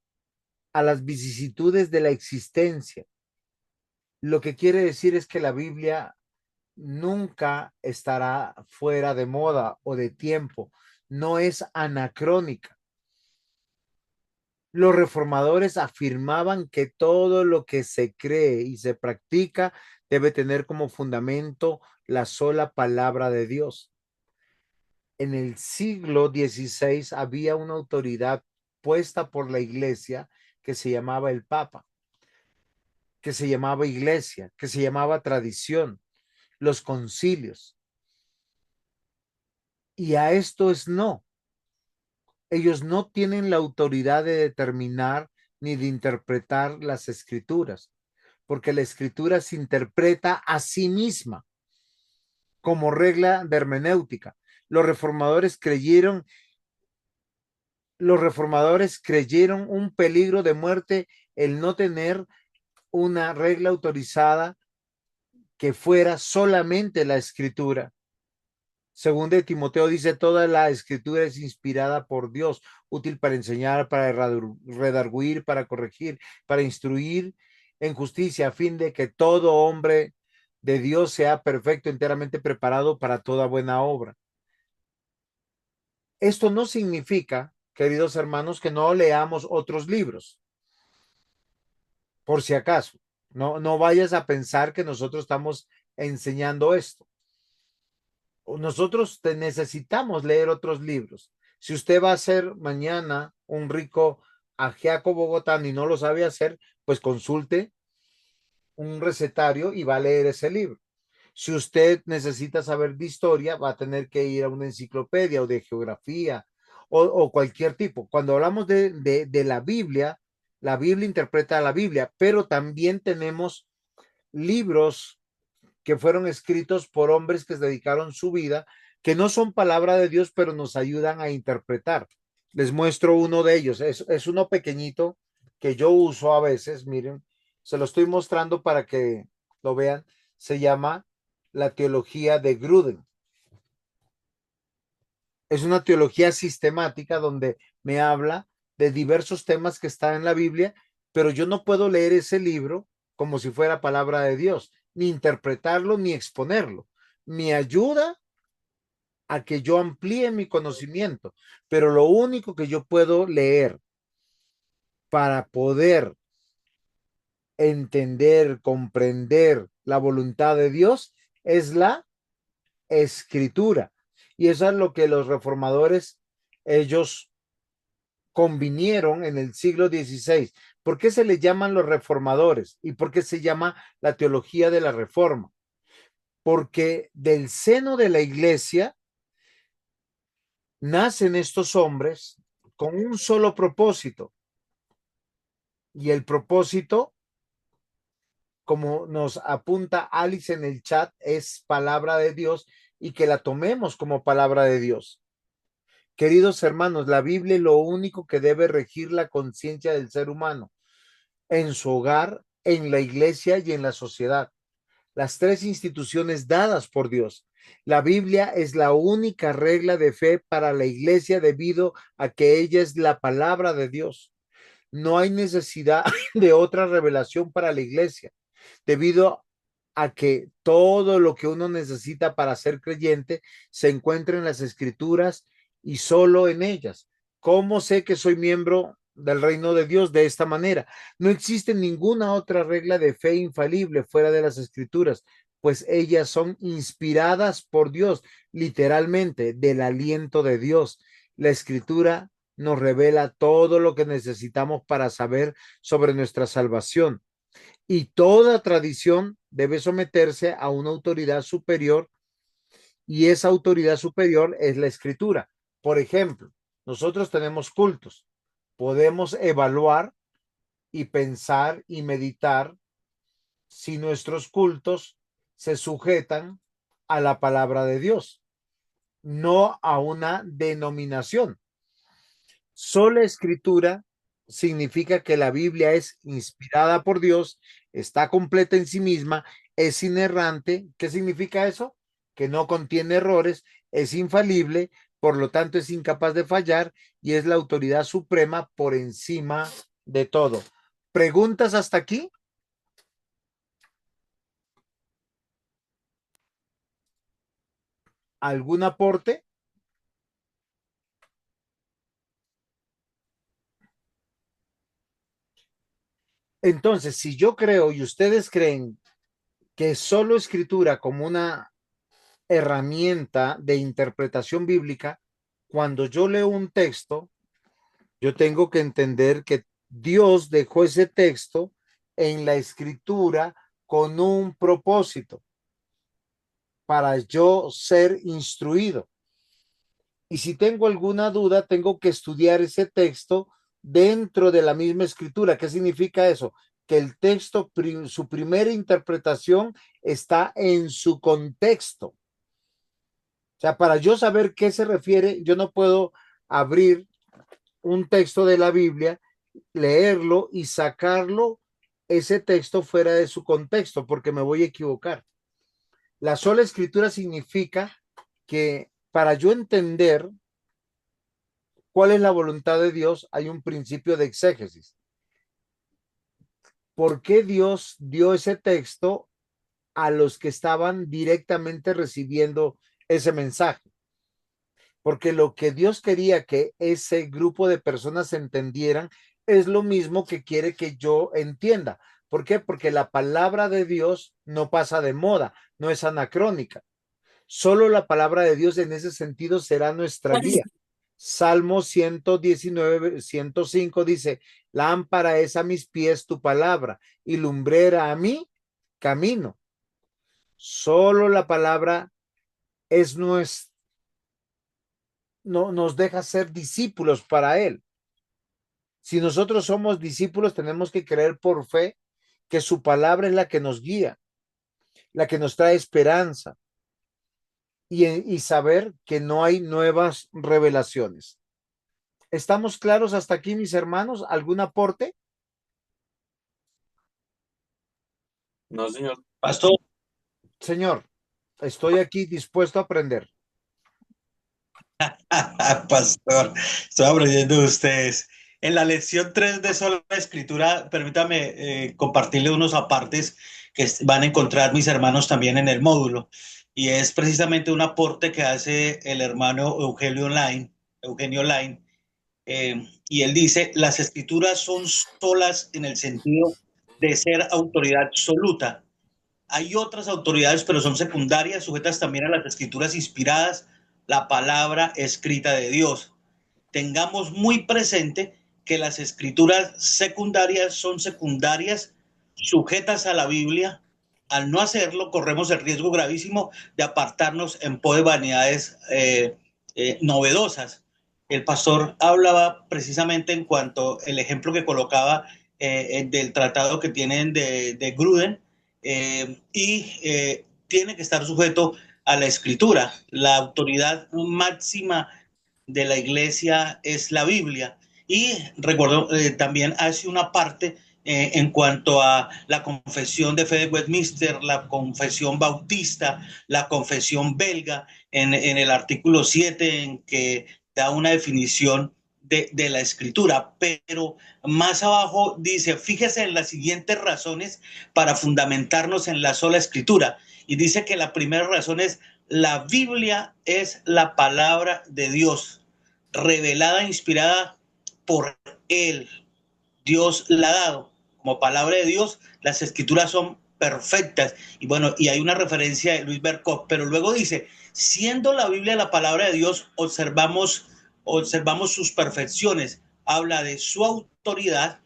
a las vicisitudes de la existencia. Lo que quiere decir es que la Biblia nunca estará fuera de moda o de tiempo, no es anacrónica. Los reformadores afirmaban que todo lo que se cree y se practica debe tener como fundamento la sola palabra de Dios. En el siglo XVI había una autoridad puesta por la iglesia que se llamaba el Papa, que se llamaba iglesia, que se llamaba tradición, los concilios. Y a esto es no. Ellos no tienen la autoridad de determinar ni de interpretar las escrituras, porque la escritura se interpreta a sí misma como regla de hermenéutica. Los reformadores creyeron un peligro de muerte el no tener una regla autorizada que fuera solamente la escritura. Según de Timoteo dice, toda la escritura es inspirada por Dios, útil para enseñar, para redarguir, para corregir, para instruir en justicia, a fin de que todo hombre de Dios sea perfecto, enteramente preparado para toda buena obra. Esto no significa, queridos hermanos, que no leamos otros libros, por si acaso. No vayas a pensar que nosotros estamos enseñando esto. Nosotros necesitamos leer otros libros. Si usted va a hacer mañana un rico ajiaco bogotano y no lo sabe hacer, pues consulte un recetario y va a leer ese libro. Si usted necesita saber de historia, va a tener que ir a una enciclopedia o de geografía o cualquier tipo. Cuando hablamos de la Biblia interpreta la Biblia, pero también tenemos libros que fueron escritos por hombres que se dedicaron su vida, que no son palabra de Dios, pero nos ayudan a interpretar. Les muestro uno de ellos. Es uno pequeñito que yo uso a veces. Miren, se lo estoy mostrando para que lo vean. Se llama La teología de Gruden. Es una teología sistemática donde me habla de diversos temas que están en la Biblia, pero yo no puedo leer ese libro como si fuera palabra de Dios, ni interpretarlo, ni exponerlo. Mi ayuda a que yo amplíe mi conocimiento, pero lo único que yo puedo leer para poder entender, comprender la voluntad de Dios es la escritura. Y eso es lo que los reformadores, ellos convinieron en el siglo XVI. ¿Por qué se le llaman los reformadores? ¿Y por qué se llama la teología de la reforma? Porque del seno de la iglesia nacen estos hombres con un solo propósito. Y el propósito, como nos apunta Alice en el chat, es palabra de Dios y que la tomemos como palabra de Dios. Queridos hermanos, la Biblia es lo único que debe regir la conciencia del ser humano en su hogar, en la iglesia y en la sociedad. Las tres instituciones dadas por Dios. La Biblia es la única regla de fe para la iglesia debido a que ella es la palabra de Dios. No hay necesidad de otra revelación para la iglesia, debido a que todo lo que uno necesita para ser creyente se encuentra en las escrituras y solo en ellas. ¿Cómo sé que soy miembro del reino de Dios? De esta manera. No existe ninguna otra regla de fe infalible fuera de las escrituras, pues ellas son inspiradas por Dios, literalmente, del aliento de Dios. La escritura nos revela todo lo que necesitamos para saber sobre nuestra salvación. Y toda tradición debe someterse a una autoridad superior, y esa autoridad superior es la escritura. Por ejemplo, nosotros tenemos cultos, podemos evaluar y pensar y meditar si nuestros cultos se sujetan a la palabra de Dios, no a una denominación. Sola escritura significa que la Biblia es inspirada por Dios, está completa en sí misma, es inerrante. ¿Qué significa eso? Que no contiene errores, es infalible, por lo tanto es incapaz de fallar y es la autoridad suprema por encima de todo. ¿Preguntas hasta aquí? ¿Algún aporte? Entonces, si yo creo y ustedes creen que solo escritura como una herramienta de interpretación bíblica, cuando yo leo un texto, yo tengo que entender que Dios dejó ese texto en la escritura con un propósito para yo ser instruido. Y si tengo alguna duda, tengo que estudiar ese texto dentro de la misma escritura. ¿Qué significa eso? Que el texto, su primera interpretación está en su contexto. O sea, para yo saber qué se refiere, yo no puedo abrir un texto de la Biblia, leerlo y sacarlo, ese texto fuera de su contexto, porque me voy a equivocar. La sola escritura significa que para yo entender cuál es la voluntad de Dios, hay un principio de exégesis. ¿Por qué Dios dio ese texto a los que estaban directamente recibiendo ese mensaje? Porque lo que Dios quería que ese grupo de personas entendieran es lo mismo que quiere que yo entienda. ¿Por qué? Porque la palabra de Dios no pasa de moda, no es anacrónica. Solo la palabra de Dios en ese sentido será nuestra guía. Salmo 119, 105 dice, lámpara es a mis pies tu palabra y lumbrera a mi camino. Solo la palabra es nuestra, no, nos deja ser discípulos para Él. Si nosotros somos discípulos, tenemos que creer por fe que su palabra es la que nos guía, la que nos trae esperanza y saber que no hay nuevas revelaciones. ¿Estamos claros hasta aquí, mis hermanos? ¿Algún aporte? No, señor. Pastor, Señor, estoy aquí dispuesto a aprender. pastor, estoy aprendiendo de ustedes. En la lección 3 de sola escritura, permítame compartirle unos apartes que van a encontrar mis hermanos también en el módulo. y es precisamente un aporte que hace el hermano Eugenio Online, y él dice, las escrituras son solas en el sentido de ser autoridad absoluta. Hay otras autoridades, pero son secundarias, sujetas también a las escrituras inspiradas, la palabra escrita de Dios. Tengamos muy presente que las escrituras secundarias son secundarias, sujetas a la Biblia. Al no hacerlo, corremos el riesgo gravísimo de apartarnos en pos de vanidades novedosas. El pastor hablaba precisamente en cuanto al ejemplo que colocaba del tratado que tienen de Gruden, tiene que estar sujeto a la escritura. La autoridad máxima de la iglesia es la Biblia. Y recuerdo, también hace una parte en cuanto a la confesión de fe de Westminster, la confesión bautista, la confesión belga, en el artículo 7, en que da una definición de la escritura, pero más abajo dice, fíjese en las siguientes razones para fundamentarnos en la sola escritura, y dice que la primera razón es la Biblia es la palabra de Dios, revelada, inspirada por Él. Dios la ha dado como palabra de Dios. Las escrituras son perfectas. Y bueno, y hay una referencia de Luis Berkov, pero luego dice, siendo la Biblia la palabra de Dios, observamos sus perfecciones. Habla de su autoridad,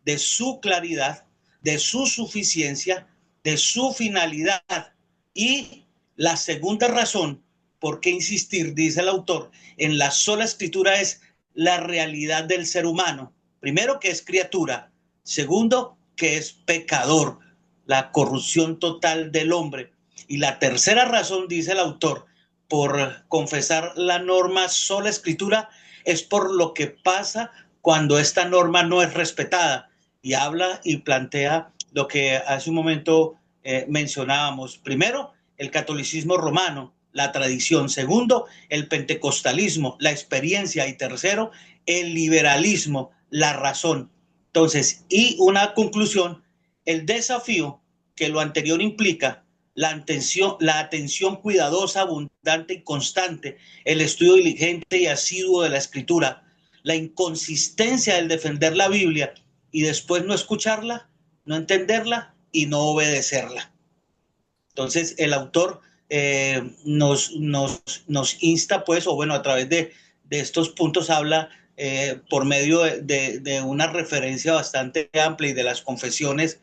de su claridad, de su suficiencia, de su finalidad. Y la segunda razón por qué insistir, dice el autor, en la sola escritura es la realidad del ser humano. Primero, que es criatura. Segundo, que es pecador, la corrupción total del hombre. Y la tercera razón, dice el autor, por confesar la norma sola escritura, es por lo que pasa cuando esta norma no es respetada. Y habla y plantea lo que hace un momento mencionábamos. Primero, el catolicismo romano, la tradición. Segundo, el pentecostalismo, la experiencia. Y tercero, el liberalismo, la razón. Entonces, y una conclusión, el desafío que lo anterior implica, la atención cuidadosa, abundante y constante, el estudio diligente y asiduo de la escritura, la inconsistencia del defender la Biblia y después no escucharla, no entenderla y no obedecerla. Entonces, el autor nos insta, pues, o bueno, a través de estos puntos habla por medio de una referencia bastante amplia y de las confesiones,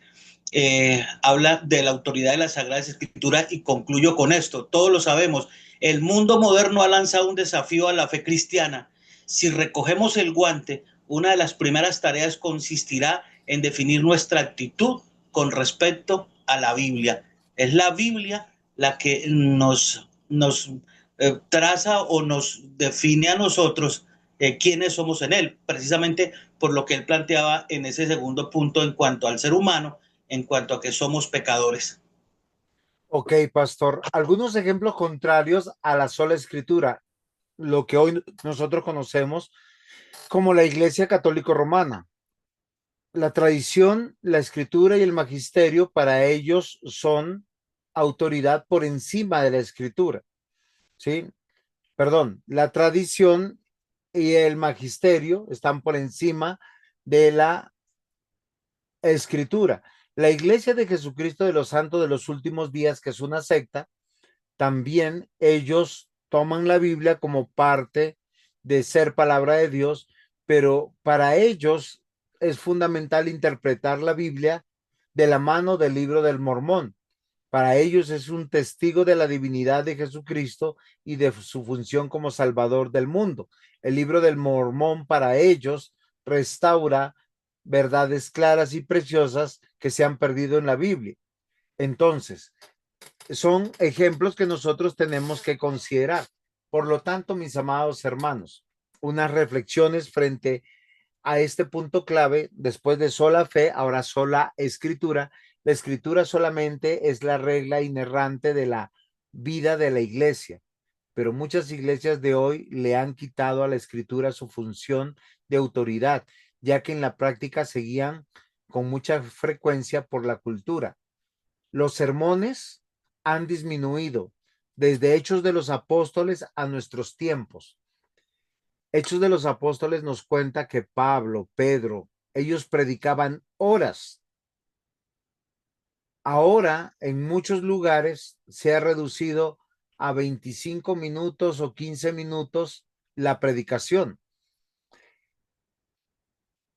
habla de la autoridad de las Sagradas Escrituras, y concluyo con esto. Todos lo sabemos, el mundo moderno ha lanzado un desafío a la fe cristiana. Si recogemos el guante, una de las primeras tareas consistirá en definir nuestra actitud con respecto a la Biblia. Es la Biblia la que nos traza o nos define a nosotros quiénes somos en él, precisamente por lo que él planteaba en ese segundo punto en cuanto al ser humano, en cuanto a que somos pecadores. Ok, pastor. Algunos ejemplos contrarios a la sola escritura, lo que hoy nosotros conocemos como la Iglesia Católica Romana. La tradición, la escritura y el magisterio para ellos son autoridad por encima de la escritura, ¿sí? Perdón, la tradición y el magisterio están por encima de la escritura. La Iglesia de Jesucristo de los Santos de los Últimos Días, que es una secta, también ellos toman la Biblia como parte de ser palabra de Dios, pero para ellos es fundamental interpretar la Biblia de la mano del Libro del Mormón. Para ellos es un testigo de la divinidad de Jesucristo y de su función como Salvador del mundo. El Libro del Mormón para ellos restaura verdades claras y preciosas que se han perdido en la Biblia. Entonces, son ejemplos que nosotros tenemos que considerar. Por lo tanto, mis amados hermanos, unas reflexiones frente a este punto clave. Después de sola fe, ahora sola escritura. La escritura solamente es la regla inerrante de la vida de la iglesia, pero muchas iglesias de hoy le han quitado a la escritura su función de autoridad, ya que en la práctica se guían con mucha frecuencia por la cultura. Los sermones han disminuido, desde Hechos de los Apóstoles a nuestros tiempos. Hechos de los Apóstoles nos cuenta que Pablo, Pedro, ellos predicaban horas. Ahora, en muchos lugares se ha reducido a 25 minutos o 15 minutos la predicación.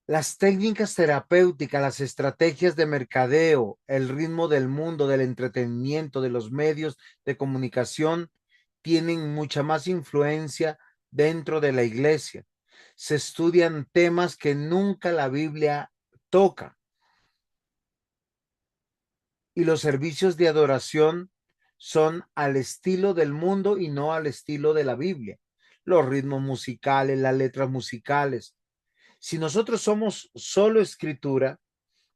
Las técnicas terapéuticas, las estrategias de mercadeo, el ritmo del mundo, del entretenimiento, de los medios de comunicación, tienen mucha más influencia dentro de la iglesia. Se estudian temas que nunca la Biblia toca. Y los servicios de adoración son al estilo del mundo y no al estilo de la Biblia. Los ritmos musicales, las letras musicales. Si nosotros somos solo escritura,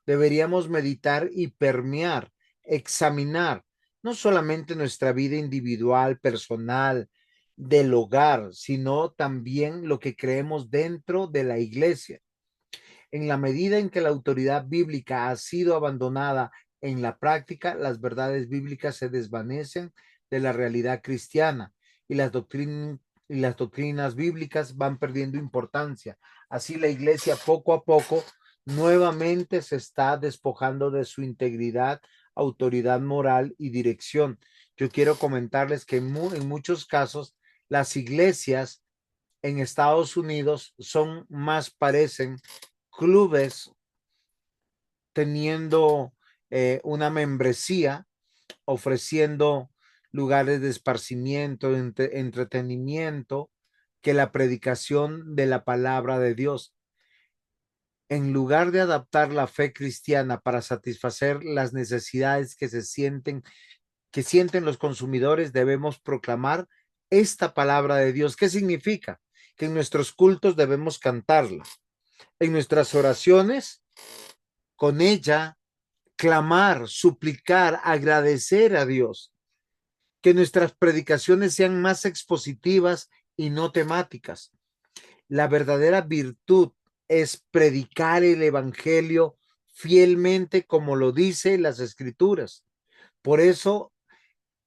deberíamos meditar y permear, examinar, no solamente nuestra vida individual, personal, del hogar, sino también lo que creemos dentro de la iglesia. En la medida en que la autoridad bíblica ha sido abandonada en la práctica, las verdades bíblicas se desvanecen de la realidad cristiana y las doctrinas bíblicas van perdiendo importancia. Así la iglesia poco a poco nuevamente se está despojando de su integridad, autoridad moral y dirección. Yo quiero comentarles que en muchos casos las iglesias en Estados Unidos son más, parecen clubes teniendo una membresía, ofreciendo lugares de esparcimiento, entretenimiento, que la predicación de la palabra de Dios. En lugar de adaptar la fe cristiana para satisfacer las necesidades que sienten los consumidores, debemos proclamar esta palabra de Dios. ¿Qué significa? Que en nuestros cultos debemos cantarla. En nuestras oraciones, con ella, clamar, suplicar, agradecer a Dios. Que nuestras predicaciones sean más expositivas y no temáticas. La verdadera virtud es predicar el evangelio fielmente como lo dice las escrituras. Por eso,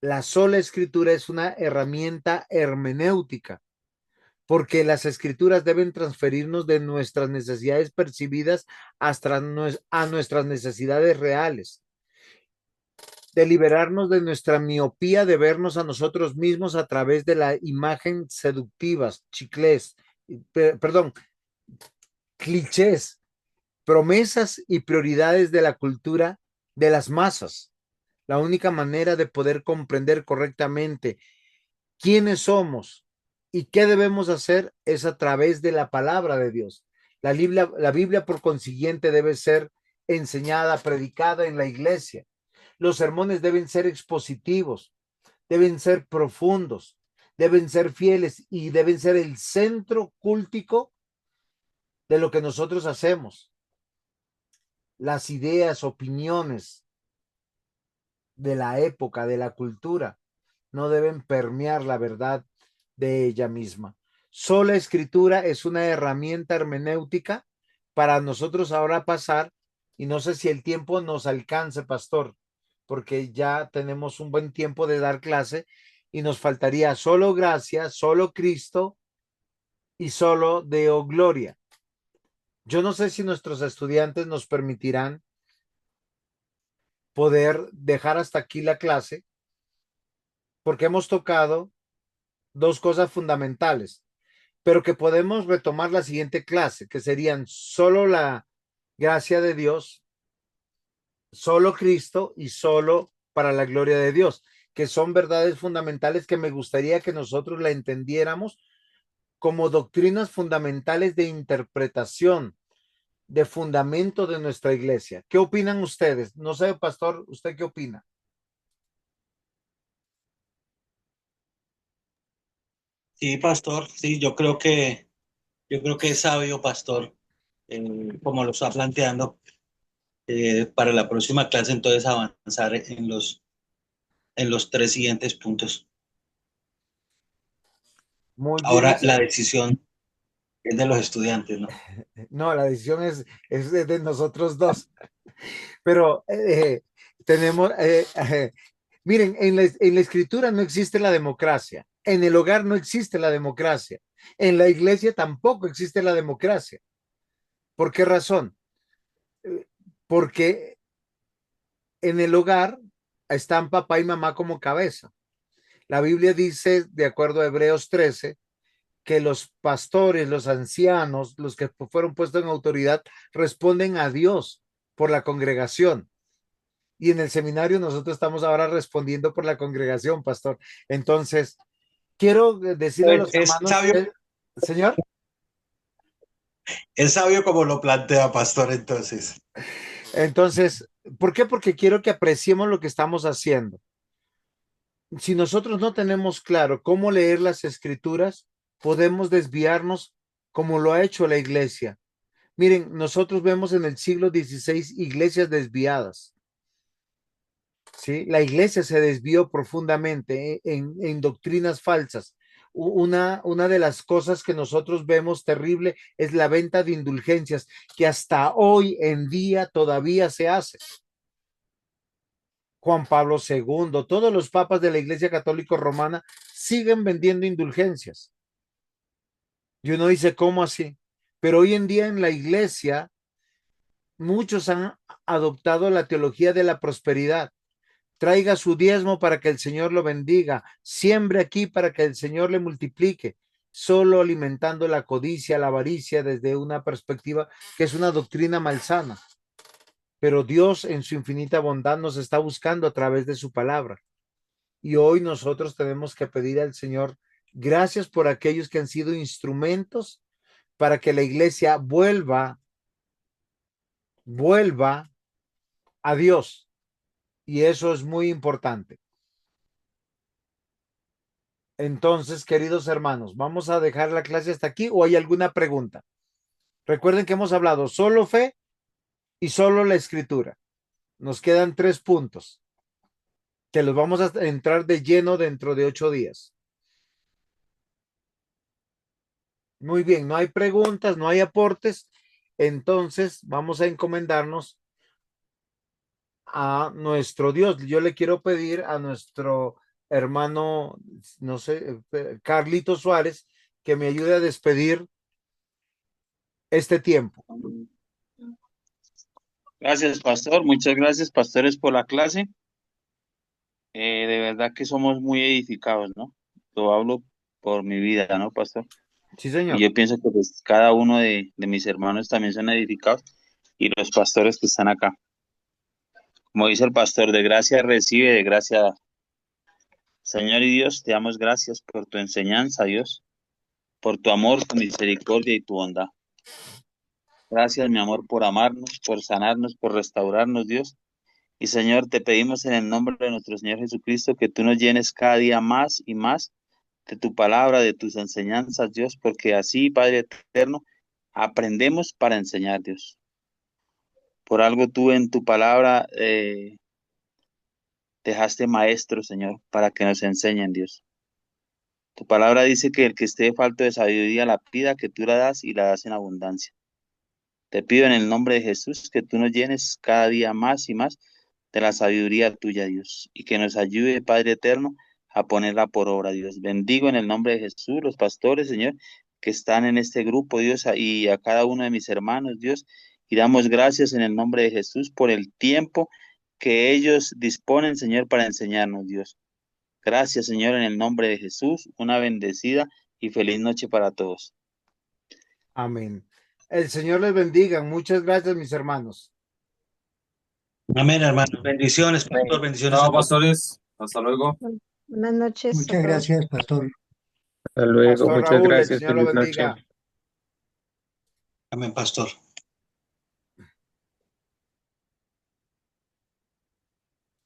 la sola escritura es una herramienta hermenéutica, porque las escrituras deben transferirnos de nuestras necesidades percibidas hasta a nuestras necesidades reales, de liberarnos de nuestra miopía, de vernos a nosotros mismos a través de la imagen seductivas, clichés, promesas y prioridades de la cultura de las masas. La única manera de poder comprender correctamente quiénes somos y qué debemos hacer es a través de la palabra de Dios. La Biblia, por consiguiente, debe ser enseñada, predicada en la iglesia. Los sermones deben ser expositivos, deben ser profundos, deben ser fieles y deben ser el centro cúltico de lo que nosotros hacemos. Las ideas, opiniones de la época, de la cultura, no deben permear la verdad de ella misma. Sola escritura es una herramienta hermenéutica para nosotros ahora pasar, y no sé si el tiempo nos alcance, pastor, porque ya tenemos un buen tiempo de dar clase y nos faltaría solo gracia, solo Cristo y solo Deo Gloria. Yo no sé si nuestros estudiantes nos permitirán poder dejar hasta aquí la clase, porque hemos tocado dos cosas fundamentales, pero que podemos retomar la siguiente clase, que serían solo la gracia de Dios, solo Cristo y solo para la gloria de Dios, que son verdades fundamentales que me gustaría que nosotros la entendiéramos como doctrinas fundamentales de interpretación, de fundamento de nuestra iglesia. ¿Qué opinan ustedes? No sé, pastor, ¿usted qué opina? Sí, pastor, sí, yo creo que es sabio, pastor, como lo está planteando, para la próxima clase, entonces avanzar en los tres siguientes puntos. Muy bien. Ahora la decisión es de los estudiantes, ¿no? No, la decisión es de nosotros dos, pero tenemos, Miren, en la escritura no existe la democracia, en el hogar no existe la democracia, en la iglesia tampoco existe la democracia. ¿Por qué razón? Porque en el hogar están papá y mamá como cabeza. La Biblia dice, de acuerdo a Hebreos 13, que los pastores, los ancianos, los que fueron puestos en autoridad, responden a Dios por la congregación. Y en el seminario nosotros estamos ahora respondiendo por la congregación, pastor. Entonces, quiero decirle a los Es hermanos, sabio, señor. es sabio como lo plantea, pastor, entonces. Entonces, ¿por qué? Porque quiero que apreciemos lo que estamos haciendo. Si nosotros no tenemos claro cómo leer las escrituras, podemos desviarnos como lo ha hecho la iglesia. Miren, nosotros vemos en el siglo XVI iglesias desviadas. ¿Sí? La iglesia se desvió profundamente en doctrinas falsas. Una de las cosas que nosotros vemos terrible es la venta de indulgencias, que hasta hoy en día todavía se hace. Juan Pablo II, todos los papas de la Iglesia Católica Romana siguen vendiendo indulgencias. Y uno dice, ¿cómo así? Pero hoy en día en la iglesia, muchos han adoptado la teología de la prosperidad. Traiga su diezmo para que el Señor lo bendiga. Siembre aquí para que el Señor le multiplique. Solo alimentando la codicia, la avaricia desde una perspectiva que es una doctrina malsana. Pero Dios en su infinita bondad nos está buscando a través de su palabra. Y hoy nosotros tenemos que pedir al Señor gracias por aquellos que han sido instrumentos para que la iglesia vuelva a Dios. Y eso es muy importante. Entonces, queridos hermanos, ¿vamos a dejar la clase hasta aquí o hay alguna pregunta? Recuerden que hemos hablado solo fe y solo la escritura. Nos quedan 3 puntos que los vamos a entrar de lleno dentro de 8 días. Muy bien, no hay preguntas, no hay aportes. Entonces, vamos a encomendarnos a nuestro Dios. Yo le quiero pedir a nuestro hermano, no sé, Carlito Suárez, que me ayude a despedir este tiempo. Gracias, pastor. Muchas gracias, pastores, por la clase. De verdad que somos muy edificados, ¿no? Lo hablo por mi vida, ¿no, pastor? Sí, Y señor. yo pienso que pues, cada uno de mis hermanos también son edificados y los pastores que están acá. Como dice el pastor, de gracia recibe, de gracia da. Señor y Dios, te damos gracias por tu enseñanza, Dios, por tu amor, tu misericordia y tu bondad. Gracias, mi amor, por amarnos, por sanarnos, por restaurarnos, Dios. Y Señor, te pedimos en el nombre de nuestro Señor Jesucristo que tú nos llenes cada día más y más de tu palabra, de tus enseñanzas, Dios, porque así, Padre eterno, aprendemos para enseñar, Dios. Por algo tú en tu palabra dejaste maestros, Señor, para que nos enseñen, Dios. Tu palabra dice que el que esté falto de sabiduría la pida, que tú la das y la das en abundancia. Te pido en el nombre de Jesús que tú nos llenes cada día más y más de la sabiduría tuya, Dios, y que nos ayude, Padre eterno, a ponerla por obra, Dios. Bendigo en el nombre de Jesús los pastores, Señor, que están en este grupo, Dios, y a cada uno de mis hermanos, Dios, y damos gracias en el nombre de Jesús por el tiempo que ellos disponen, Señor, para enseñarnos, Dios. Gracias, Señor, en el nombre de Jesús. Una bendecida y feliz noche para todos. Amén. El Señor les bendiga. Muchas gracias, mis hermanos. Amén, hermano. Bendiciones, pastor. Bendiciones a Chao, todos. pastores. Hasta luego. Buenas noches a Muchas todos. gracias, pastor. Hasta luego, Pastor muchas Raúl, el gracias, Señor lo feliz noche. bendiga. Amén, pastor.